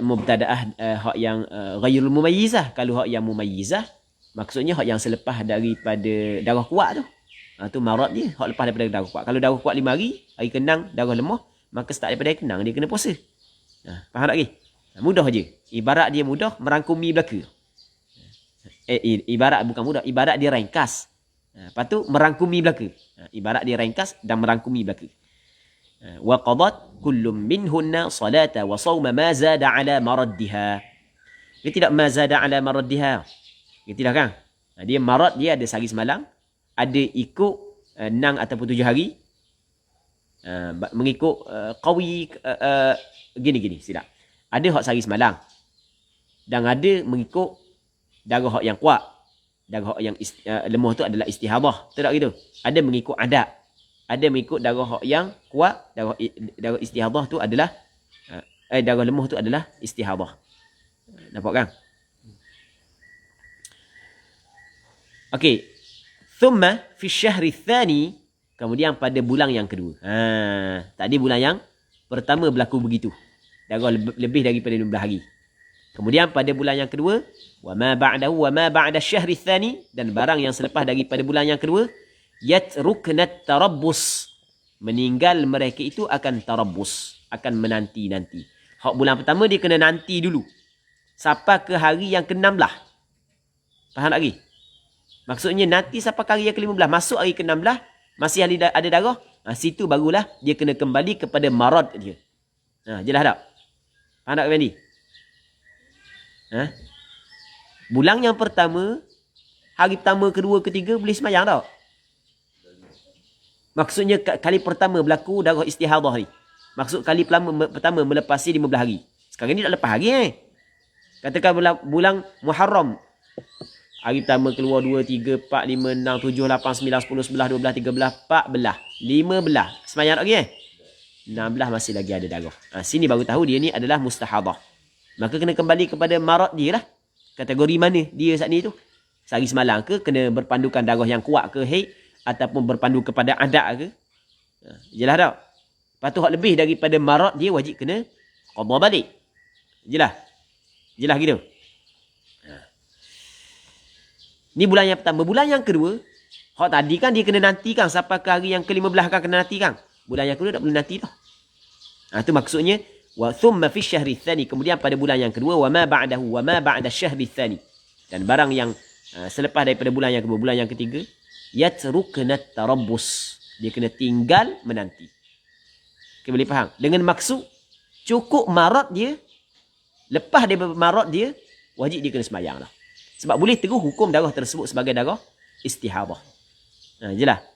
mubtada'ah, hak yang ghairul mumayyizah. Kalau hak yang mumayyizah, maksudnya hak yang selepas daripada darah kuat tu. Tu marad dia, hak lepas daripada darah kuat. Kalau darah kuat 5 hari, hari kenang, darah lemah, maka start daripada hari kenang dia kena puasa. Faham tak lagi? Mudah je. Ibarat dia mudah merangkumi belaka. Ibarat bukan mudah, ibarat dia ringkas. Lepas tu merangkumi belaka. Ibarat dia ringkas dan merangkumi belaka. Wa qadat kullum minhunna salata wa sawma ma zada ala maraddiha. Dia tidak ma zada ala maraddiha. Dia tidak kan? Dia marad dia ada sehari semalam, ada ikut 6 ataupun 7 hari. Mengikut qawi gini silap. Ada hak sehari semalam. Dan ada mengikut darah hak yang kuat. Darah hak yang lemah tu adalah istihadah. Betul tak gitu? Ada mengikut adat. Ada mengikut darah hak yang kuat, darah istihadah tu adalah darah lemah tu adalah istihadah. Nampak kan? Okey. Thumma fi syahri tsani, kemudian pada bulan yang kedua. Tadi bulan yang pertama berlaku begitu. Darah lebih daripada 15 hari. Kemudian pada bulan yang kedua, wa ma ba'dahu wa ma ba'da syahri tsani, dan barang yang selepas daripada bulan yang kedua, yatruknat tarabbus, meninggal mereka itu akan tarabbus, akan menanti-nanti. Hak bulan pertama dia kena nanti dulu sampai ke hari yang ke-16. Faham tak lagi? Maksudnya nanti sampai ke hari yang ke-15, masuk hari ke-16 masih ada darah, situ barulah dia kena kembali kepada marad dia. Jelas tak? Faham tak Fendi? Bulan yang pertama, hari pertama, kedua, ketiga boleh semayang tak? Maksudnya kali pertama berlaku darah istihadah ni. Maksud kali pertama melepasi 15 hari. Sekarang ni tak lepas hari Katakan bulan Muharram. Hari pertama keluar 2, 3, 4, 5, 6, 7, 8, 9, 10, 11, 12, 13, 14, 15. Semayang tak lagi 16 masih lagi ada darah. Sini baru tahu dia ni adalah mustahadah. Maka kena kembali kepada marad dia lah. Kategori mana dia saat ni tu? Sehari semalam ke, kena berpandukan darah yang kuat ke haid, ataupun berpandu kepada adat ke. Jelas tak? Lepas tu hak lebih daripada marad dia wajib kena qada balik. Jelas? Jelas gitu? Ni bulan yang pertama. Bulan yang kedua, hak tadi kan dia kena nantikan sampai ke hari yang ke-15 kan kena nantikan. Bulan yang kedua tak boleh nanti dah. Itu maksudnya wa thumma fi syahri tsani, kemudian pada bulan yang kedua, wa ma ba'dahu wa ma ba'da syahri tsani, dan barang yang selepas daripada bulan yang kedua, bulan yang ketiga, yatruknat tarabbus, dia kena tinggal menanti. Okay, boleh faham? Dengan maksud cukup marad dia, lepas daripada marad dia wajib dia kena sembahyang lah. Sebab boleh terus hukum darah tersebut sebagai darah istihadah. Jelas?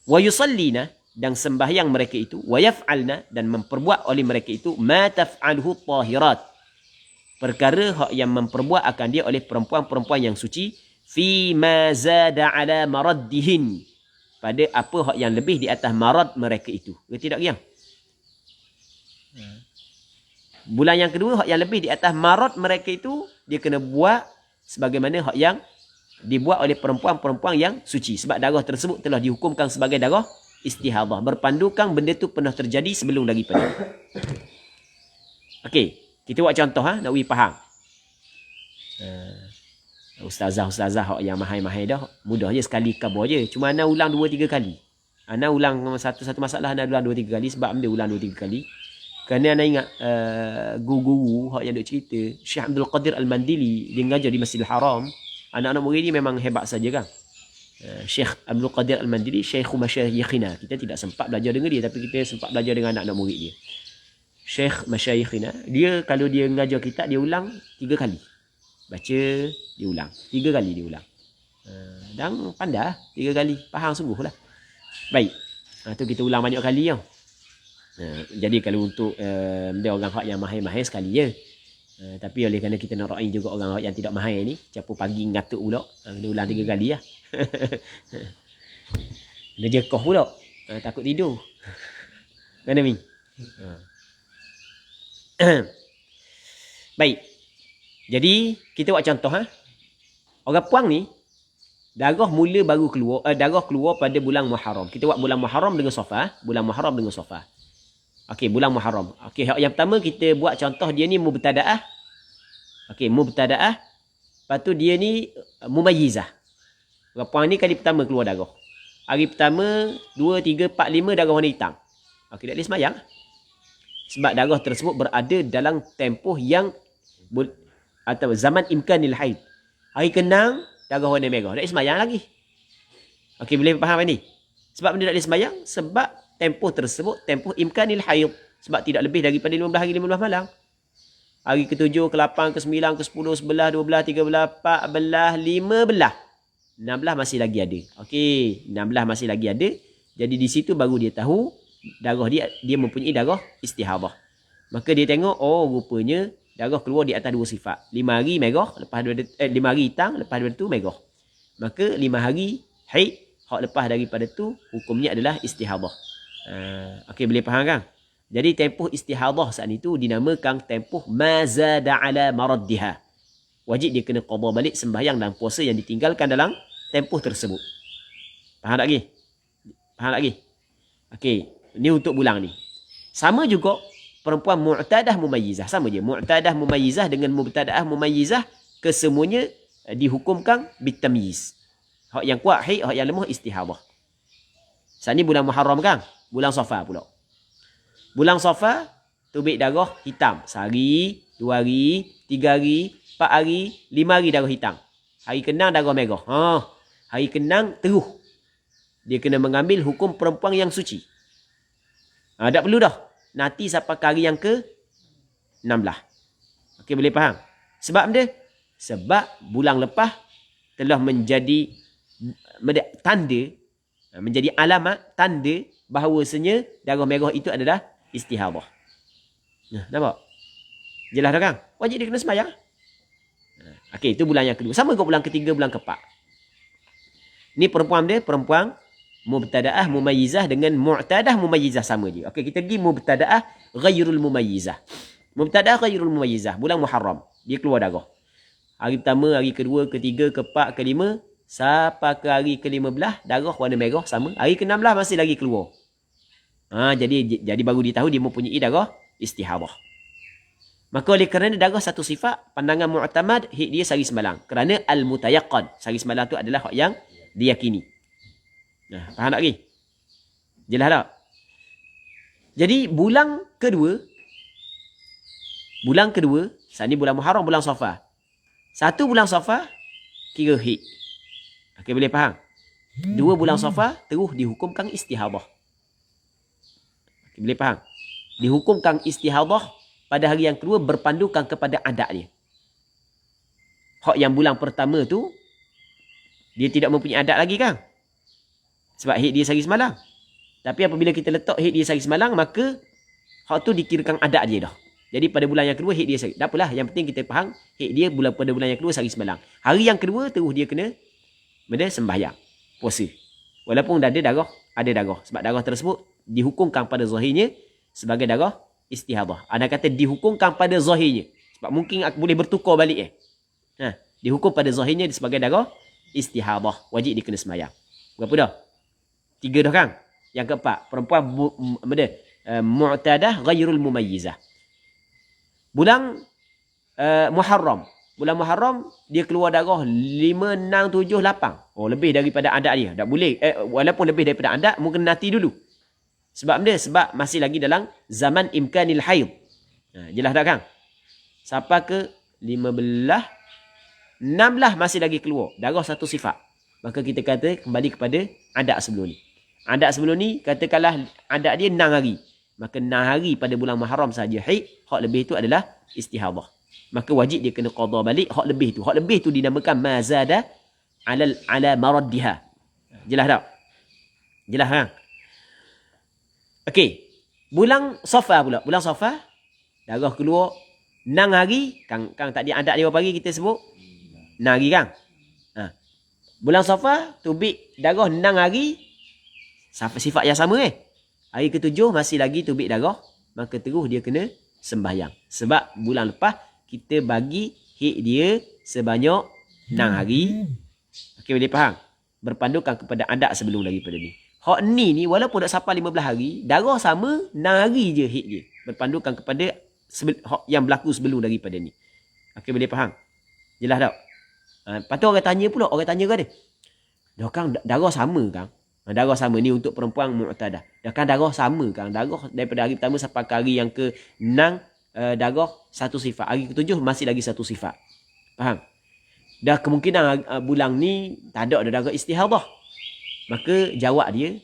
Wa yusallina, dan sembahyang mereka itu, wa yaf'alna, dan memperbuat oleh mereka itu, ma taf'alhu tahirat, perkara hak yang memperbuat akan dia oleh perempuan-perempuan yang suci, fi ma zada ala maraddihin, pada apa hak yang lebih di atas marad mereka itu. Berarti tak kiam? Bulan yang kedua, hak yang lebih di atas marad mereka itu, dia kena buat sebagaimana hak yang dibuat oleh perempuan-perempuan yang suci. Sebab darah tersebut telah dihukumkan sebagai darah istihadah. Berpandukan benda tu pernah terjadi sebelum daripada. Okey, kita buat contoh nak bagi faham. Ustazah yang mahal-mahal dah, mudah je sekali khabar je. Cuma ana ulang 2-3 kali. Ana ulang satu masalah, ana ulang 2-3 kali. Sebab ambil ulang 2-3 kali. Kerana ana ingat guru-guru yang duk cerita, Syekh Abdul Qadir Al-Mandili, dia ngajar di Masjidil Haram. Anak-anak murid ni memang hebat saja kan. Syekh Abdul Qadir Al-Mandili, Syekhu Masyayikhina. Kita tidak sempat belajar dengan dia, tapi kita sempat belajar dengan anak-anak murid dia. Syekh Masyayikhina, dia kalau dia ngajar kitab, dia ulang 3 kali. Baca, dia ulang. 3 kali dia ulang. Dan pandai 3 kali. Faham sungguh lah. Baik. Tu kita ulang banyak kali tau. Jadi kalau untuk dia orang yang mahir-mahir sekali je. Tapi oleh kerana kita nak raih juga orang yang tidak mahir ni, campur pagi ngatuk pula. Dia ulang 3 kali lah. Dia jekoh pula. Takut tidur. Mana Min? Baik. Jadi kita buat contoh Orang puang ni darah mula baru keluar, darah keluar pada bulan Muharram. Kita buat bulan Muharram dengan Safar, bulan Muharram dengan Safar. Okey, bulan Muharram. Okey, yang pertama kita buat contoh dia ni mubtadaah. Okey, mubtadaah. Lepas tu dia ni mumayyizah. Orang puang ni kali pertama keluar darah. Hari pertama 2 3 4 5 darah warna hitam. Okey, tak boleh sembahyang. Sebab darah tersebut berada dalam tempoh yang atau zaman imkanil haid. Hari kenang darah warna merah. Tak sembahyang lagi. Okey, boleh faham ni? Sebab benda tak boleh sembahyang sebab tempoh tersebut tempoh imkanil haid. Sebab tidak lebih daripada 15 hari 15 malam. Hari ke-7, ke-8, ke-9, ke-10, 11, 12, 13, 14, 15. 16 masih lagi ada. Okey, 16 masih lagi ada. Jadi di situ baru dia tahu darah dia mempunyai darah istihadah. Maka dia tengok, oh rupanya darah keluar di atas 2 sifat. 5 hari merah, lepas 5 hari hitam, lepas daripada tu merah. Maka 5 hari haid, hak lepas daripada tu hukumnya adalah istihadah. Okey, boleh faham kan? Jadi tempoh istihadah saat itu dinamakan tempoh mazada ala maraddiha. Wajib dia kena qada balik sembahyang dan puasa yang ditinggalkan dalam tempoh tersebut. Faham tak lagi? Faham tak lagi? Okey, ni untuk bulan ni. Sama juga perempuan mu'tadah mumayyizah, sama je. Mu'tadah mumayyizah dengan mubtadaah mumayyizah kesemuanya dihukumkan bitamyiz. Hak yang kuat haid, hak yang lemah istihadah. Saat ni bulan Muharram kan? Bulan Safar pula. Bulan Safar tubik darah hitam. Sehari, 2 hari, 3 hari, 4 hari, 5 hari darah hitam. Hari kenang darah merah. Hari kenang teruh. Dia kena mengambil hukum perempuan yang suci. Tak perlu dah. Nanti sampai ke hari yang ke-16. Okey, boleh faham? Sebab dia? Sebab bulan lepas telah menjadi tanda, menjadi alamat, tanda bahawasanya darah merah itu adalah istihadah. Nampak? Jelas dah kan? Wajib dia kena sembahyang. Okey, itu bulan yang kedua. Sama dengan bulan ketiga, bulan keempat. Ni perempuan dia, perempuan mubtadaah mumayyizah dengan mu'tadah mumayyizah sama je. Okey, kita pergi mubtadaah ghairul mumayyizah. Mubtadaah ghairul mumayyizah, bulan Muharram. Dia keluar darah. Hari pertama, hari kedua, ketiga, keempat, kelima, sampai ke hari ke-15 darah warna merah sama. Hari ke-16 masih lagi keluar. Jadi baru ditahu dia mempunyai darah istihadah. Maka oleh kerana darah satu sifat, pandangan mu'tamad, hak dia sehari semalam. Kerana al-mutayaqqan, sehari semalam tu adalah hak yang diyakini. Faham tak lagi? Jelas tak? Jadi bulan kedua, saat ni bulan Muharram, bulan Safar. 1 bulan Safar kira haid. Okey, boleh faham? 2 bulan Safar terus dihukumkan istihadah. Boleh faham? Dihukumkan istihadah pada hari yang kedua berpandukan kepada adat dia. Hak yang bulan pertama tu dia tidak mempunyai adat lagi kan? Sebab haid dia sehari semalam. Tapi apabila kita letak haid dia sehari semalam, maka hak tu dikirakan adat dia dah. Jadi pada bulan yang kedua haid dia sehari. Tak apalah, yang penting kita faham haid dia pada bulan yang kedua sehari semalam. Hari yang kedua terus dia kena sembahyang, puasa. Walaupun dah ada darah, sebab darah tersebut dihukumkan pada zahirnya sebagai darah istihadah. Ada kata dihukumkan pada zahirnya. Sebab mungkin boleh bertukar balik. Dihukum pada zahirnya sebagai darah istihadah. Wajib dia kena sembahyang. Berapa dah? 3 dah kan? Yang keempat, perempuan mu'tadah ghairul mumayyizah. Bulan Muharram. Bulan Muharram, dia keluar darah 5, 6, 7, 8. Oh, lebih daripada adat dia. Tak boleh. Walaupun lebih daripada adat, mungkin nanti dulu. Sebab benda? Sebab masih lagi dalam zaman imkanil haid. Jelas tak kan? Sampai ke 15, 16 masih lagi keluar. Darah satu sifat. Maka kita kata kembali kepada adat sebelum ni. Adat sebelum ni, katakanlah adat dia 6 hari. Maka 6 hari pada bulan Muharram saja haid. Hak lebih itu adalah istihadah. Maka wajib dia kena qada balik hak lebih tu. Hak lebih tu dinamakan mazada ala maraddiha. Jelas tak? Jelas kan? Okey. Bulan Safar pula. Bulan Safar darah keluar 6 hari. Kang tadi adat dia berapa hari kita sebut? 6 hari kan? Bulan Safar tubik darah 6 hari. Sifat yang sama Hari ke-7 masih lagi tubik darah. Maka terus dia kena sembahyang. Sebab bulan lepas kita bagi hik dia sebanyak 6 hari. Okey, boleh faham? Berpandukan kepada adat sebelum daripada ni. Hak ni walaupun dah sampai 15 hari, darah sama 6 hari je hik dia. Berpandukan kepada hak yang berlaku sebelum daripada ni. Okey, boleh faham? Jelas tak? Lepas tu orang tanya pula, orang tanya kan dia. Dah kan darah sama kan? Darah sama ni untuk perempuan mu'tadah. Dah kan darah sama kan? Darah daripada hari pertama sampai ke hari yang ke-6, darah satu sifat. Hari ke-7 masih lagi satu sifat. Faham? Dah kemungkinan bulan ni tak ada darah istihadah. Maka jawab dia,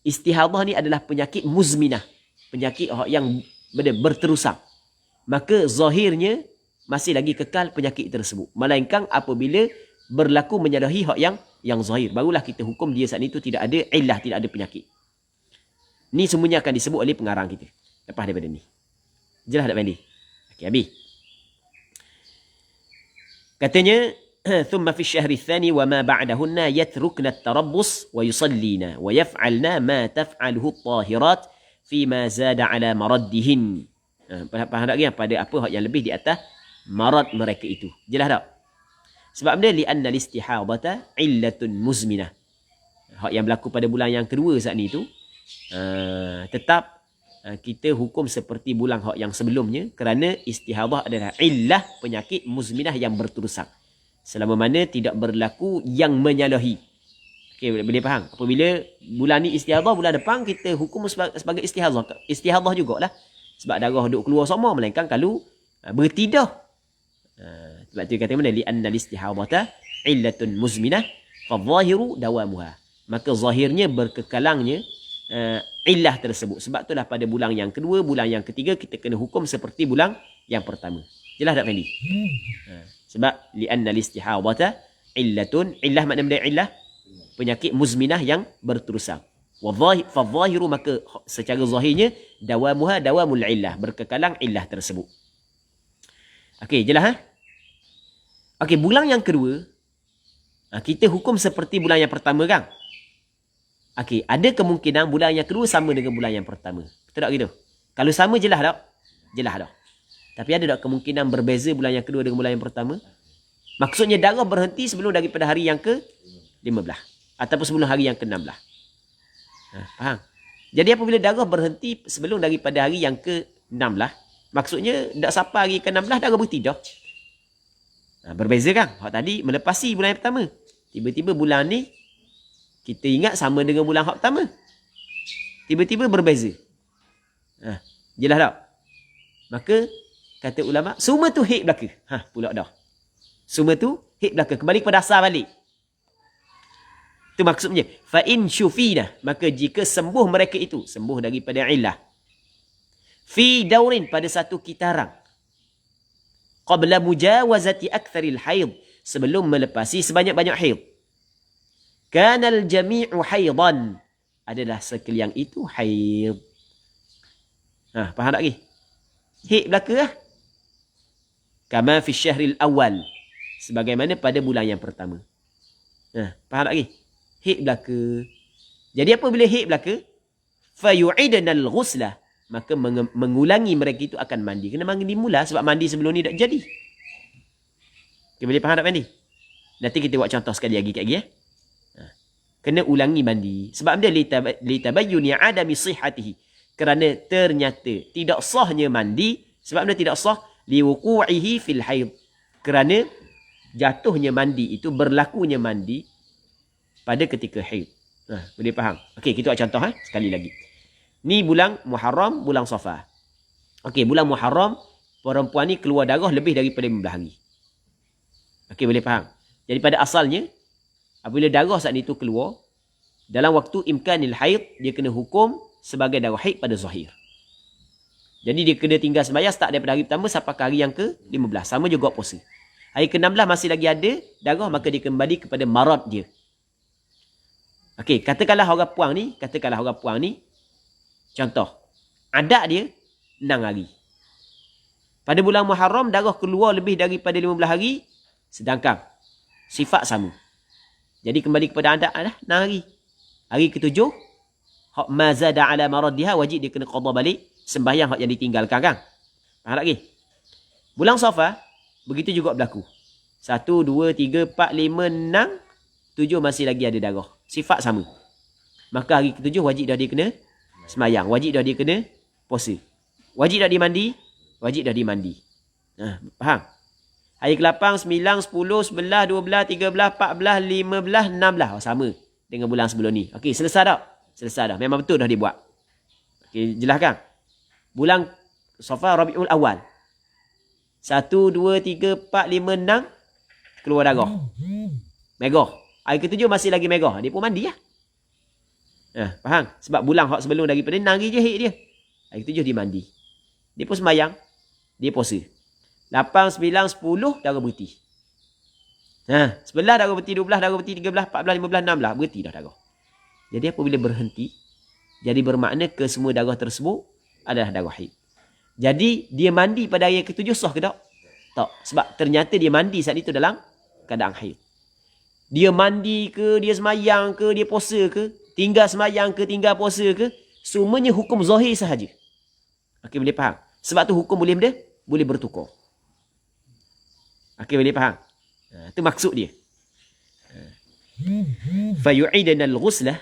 istihadah ni adalah penyakit muzminah. Penyakit yang berterusan. Maka zahirnya masih lagi kekal penyakit tersebut. Melainkan apabila berlaku menyalahi hak yang zahir. Barulah kita hukum dia saat itu tidak ada illah, tidak ada penyakit. Ni semuanya akan disebut oleh pengarang kita. Lepas daripada ni. Jelas tak Fendi? Okey, habis. Katanya, ثم في الشهر الثاني وما بعدهن يتركن التربص ويصلين ويفعلن ما تفعله الطاهرات فيما زاد على مردهن. Faham tak lagi pada apa yang lebih di atas marad mereka itu. Jelas tak? Sebab benda li'anna al-istihadata illatun muzminah. Hak yang berlaku pada bulan yang kedua saat ni tu tetap kita hukum seperti bulan hak yang sebelumnya kerana istihadah adalah illah penyakit muzminah yang berterusan. Selama mana tidak berlaku yang menyalahi. Okey, boleh faham? Apabila bulan ni istihadah, bulan depan kita hukum sebagai istihadah. Istihadah jugalah. Sebab darah duk keluar sama, melainkan kalau bertidah. Sebab tu kata mana? Li'anna al-istihadata illatun muzminah fadh-dhahiru dawamuha. Maka zahirnya berkekalangnya illah tersebut. Sebab itulah pada bulan yang kedua, bulan yang ketiga kita kena hukum seperti bulan yang pertama. Jelas tak Fendi? Sebab li'anna al-istihadata illatun, illah makna benda illah penyakit muzminah yang berterusan. Fadh-dhahiru maka secara zahirnya dawamuha dawamul illah, berkekalang illah tersebut. Okey, jelas Okey, bulan yang kedua kita hukum seperti bulan yang pertama kan? Okey, ada kemungkinan bulan yang kedua sama dengan bulan yang pertama. Betul tak gitu? Kalau sama jelas tak? Jelas tak? Tapi ada tak kemungkinan berbeza bulan yang kedua dengan bulan yang pertama? Maksudnya darah berhenti sebelum daripada hari yang ke-15 ataupun sebelum hari yang ke-16. Faham? Jadi apabila darah berhenti sebelum daripada hari yang ke-16, maksudnya tak sampai hari ke-16 darah berhenti dah. Berbeza kan? Hak tadi melepasi bulan yang pertama. Tiba-tiba bulan ni kita ingat sama dengan bulan hak pertama. Tiba-tiba berbeza. Jelas tak? Maka kata ulama, semua tu hik belaka. Pula dah. Semua tu hik belaka. Kembali kepada asal balik. Itu maksudnya. Fa'in syufina. Maka jika sembuh mereka itu. Sembuh daripada illah. Fi daurin pada satu kitaran. Qabla mujawazati aktharil haid. Sebelum melepasi sebanyak-banyak haid. Kanal jami'u haidan. Adalah sekalian itu haid. Faham tak lagi? Hik belaka lah. Kama fi syahril awal. Sebagaimana pada bulan yang pertama. Faham tak lagi? Hik belaka. Jadi apabila hik belaka, fayu'idnal ghuslah. Maka mengulangi mereka itu akan mandi. Kena mandi mula sebab mandi sebelum ni tak jadi. Okay, boleh faham tak mandi? Nanti kita buat contoh sekali lagi kat lagi Kena ulangi mandi. Sebab dia litabayyuni adami sihhatihi. Kerana ternyata tidak sahnya mandi. Sebab dia tidak sah liwuqu'ihi fil haid. Kerana jatuhnya mandi itu, berlakunya mandi pada ketika haid. Boleh faham? Okey, kita buat contoh sekali lagi. Ni bulan Muharram, bulan Safar. Okey, bulan Muharram perempuan ni keluar darah lebih daripada 15 hari. Okey, boleh faham? Jadi pada asalnya apabila darah saat itu keluar dalam waktu imkanil haid, dia kena hukum sebagai darah haid pada zahir. Jadi dia kena tinggal sembahyang start daripada hari pertama sampai ke hari yang ke-15. Sama juga puasa. Hari ke-16 masih lagi ada darah, maka dia kembali kepada marad dia. Okey, katakanlah orang puang ni, contoh, adat dia 6 hari. Pada bulan Muharram darah keluar lebih daripada 15 hari, sedangkan sifat sama. Jadi kembali kepada adat 6 hari. Hari ke-7, hak mazada ala maradiha, wajib dia kena qada balik sembahyang hak yang ditinggalkan kan. Faham lagi? Bulan Safar begitu juga berlaku. 1 2 3 4 5 6 7 masih lagi ada darah. Sifat sama. Maka hari ke-7 wajib dah dia kena sembahyang, wajib dah dia kena puasa. Wajib dah dia mandi, wajib dah dia mandi. Faham? Hari ke-8, 9, 10, 11, 12, 13, 14, 15, 16. Sama dengan bulan sebelum ni. Okey, selesai tak? Selesai dah. Memang betul dah dia buat. Okey, jelas kan? Bulan Safar Rabiul Awal. 1, 2, 3, 4, 5, 6. Keluar darah. Megah. Hari ke-7 masih lagi megah. Dia pun mandi lah. Faham? Sebab bulan hak sebelum daripada 6 hari je haid dia. Hari ke-7 dia mandi. Dia pun sembahyang. Dia puasa. 8, 9, 10 darah berhenti. 11 darah berhenti, 12 darah berhenti, 13, 14, 15, 16. Berhenti dah darah. Jadi apabila berhenti, jadi bermakna ke semua darah tersebut adalah darah haid. Jadi dia mandi pada hari ke-7 sah ke tak? Tak. Sebab ternyata dia mandi saat itu dalam keadaan haid. Dia mandi ke, dia semayang ke, dia puasa ke, tinggal semayang ke, tinggal puasa ke, semuanya hukum zahir sahaja. Okey, boleh faham? Sebab tu hukum boleh bertukar. Okey, boleh faham? Itu maksud dia. Fayu'idana al-ghuslah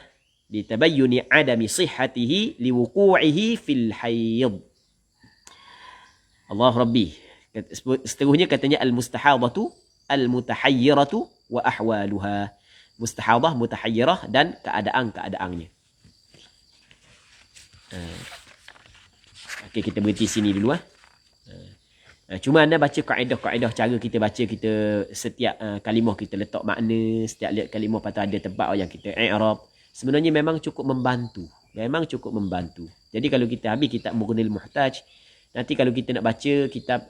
litabayyuni adami sihhatihi liwuqu'ihi fil haid. Allah Rabbi. Seterusnya katanya al-mustahadatu al-mutahayyiratu wa ahwaluha. Mustahadah, mutahayyirah dan keadaan-keadaannya. Okey, kita berhenti sini dulu. Cuma anda baca kaedah-kaedah cara kita baca, kita setiap kalimah kita letak makna, setiap lihat kalimah patut ada tempat yang kita i'rab. Sebenarnya memang cukup membantu. Jadi kalau kita habis kitab Mughnil Muhtaj, nanti kalau kita nak baca kitab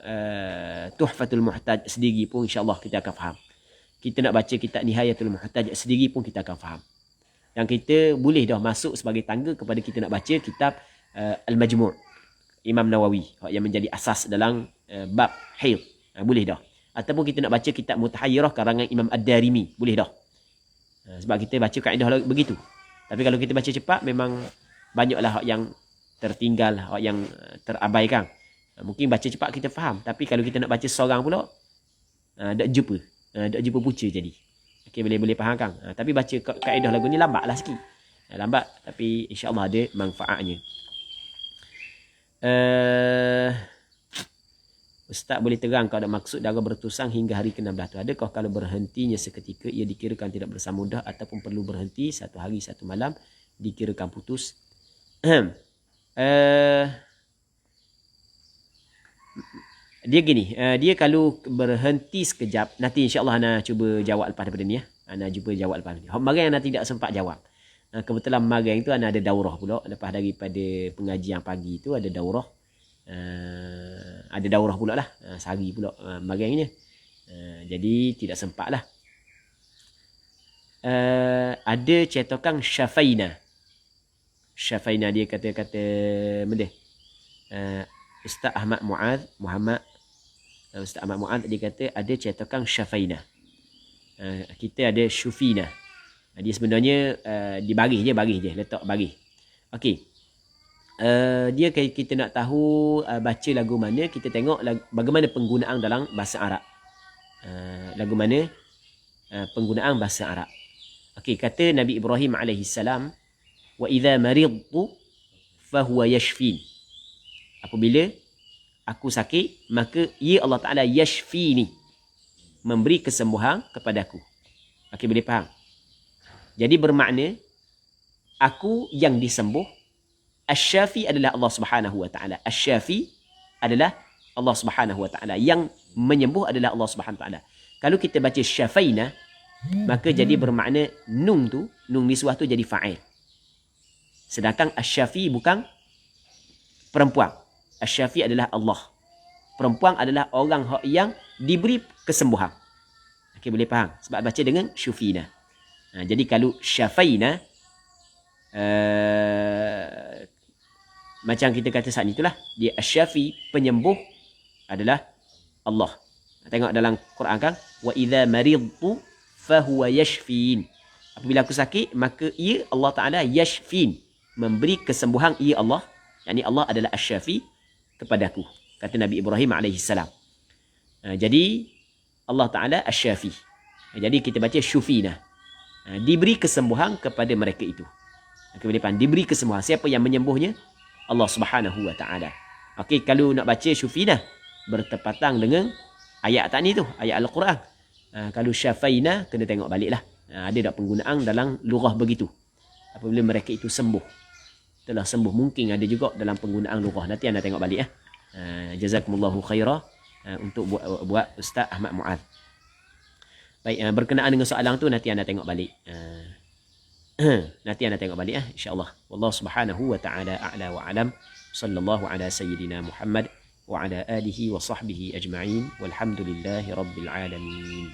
Tuhfatul Muhtaj sendiri pun insya-Allah kita akan faham. Kita nak baca kitab Nihayatul Muhtaj sendiri pun kita akan faham. Yang kita boleh dah masuk sebagai tangga kepada kita nak baca kitab Al-Majmu' Imam Nawawi yang menjadi asas dalam bab haid. Boleh dah. Ataupun kita nak baca kitab Mutahayyirah karangan Imam Ad-Darimi. Boleh dah. Sebab kita baca kaedah begitu. Tapi kalau kita baca cepat memang banyaklah hak yang tertinggal, hak yang terabaikan. Mungkin baca cepat kita faham. Tapi kalau kita nak baca seorang pula, tak jumpa punca jadi. Okey, boleh faham kan? Tapi baca kaedah lagu ni lambatlah sikit. Lambat tapi insya-Allah ada manfaatnya. Ustaz boleh terang kalau ada maksud darah bertusang hingga hari ke-16 tu. Adakah kalau berhentinya seketika ia dikirakan tidak bersamudah ataupun perlu berhenti 1 hari 1 malam dikirakan putus? Dia gini, dia kalau berhenti sekejap, nanti insya-Allah ana cuba jawab lepas daripada ni ya. Ana cuba jawab lepas ni. Hak marang ana tidak sempat jawab. Kebetulan marang tu ana ada daurah pula lepas daripada pengajian pagi tu ada daurah. Ada daurah pula lah, sehari pula marangnya. Jadi tidak sempat lah. Ada cetakan Syafaina. Syafaina dia kata-kata benda. Ustaz Ahmad Muhammad Ustaz Ahmad Mu'ad dia kata ada cetakan Syafaina. Kita ada Syufina. Dia sebenarnya dibaris je, letak baris. Okey. Dia kita nak tahu baca lagu mana, kita tengok bagaimana penggunaan dalam bahasa Arab. Lagu mana penggunaan bahasa Arab. Okey, kata Nabi Ibrahim alaihi salam, wa idza maridtu fahuwa yashfin. Apabila aku sakit, maka ia Allah Taala yashfini, memberi kesembuhan kepadaku. Okey, boleh faham? Jadi bermakna aku yang disembuh. Asy-Syafi adalah Allah Subhanahu wa taala. Asy-Syafi adalah Allah Subhanahu wa taala. Yang menyembuh adalah Allah Subhanahu wa taala. Kalau kita baca syafaina, maka jadi bermakna nun niswah tu jadi fa'il. Sedangkan Asy-Syafi bukan perempuan. Asy-Syafi adalah Allah. Perempuan adalah orang yang diberi kesembuhan. Okey, boleh faham? Sebab baca dengan syufina. Jadi kalau syafaina, macam kita kata saat itulah, dia Asy-Syafi, penyembuh adalah Allah. Tengok dalam Quran kan, wa idza maridtu fahuwa yashfin. Apabila aku sakit, maka ia Allah Taala yashfin, memberi kesembuhan ia Allah. Yani Allah adalah Asy-Syafi kepadaku, kata Nabi Ibrahim alaihi salam. Jadi Allah Taala Asy-Syafi. Jadi kita baca syufina. Diberi kesembuhan kepada mereka itu. Boleh faham? Diberi kesembuhan. Siapa yang menyembuhnya? Allah Subhanahu wa taala. Okey, kalau nak baca syufina bertepatan dengan ayat tadi tu, ayat Al-Quran. Kalau syafaina kena tengok baliklah. Ada tak penggunaan dalam lugah begitu. Apabila mereka itu sembuh. Telah sembuh, mungkin ada juga dalam penggunaan lugah. Nanti anda tengok balik. Jazakumullahu khairah untuk buat Ustaz Ahmad Muad. Baik, berkenaan dengan soalan tu nanti anda tengok balik. Nanti anda tengok balik insya-Allah. Wallahu subhanahu wa ta'ala a'la wa alam. Sallallahu ala sayyidina Muhammad wa ala alihi wa sahbihi ajma'in. Walhamdulillahi rabbil alamin.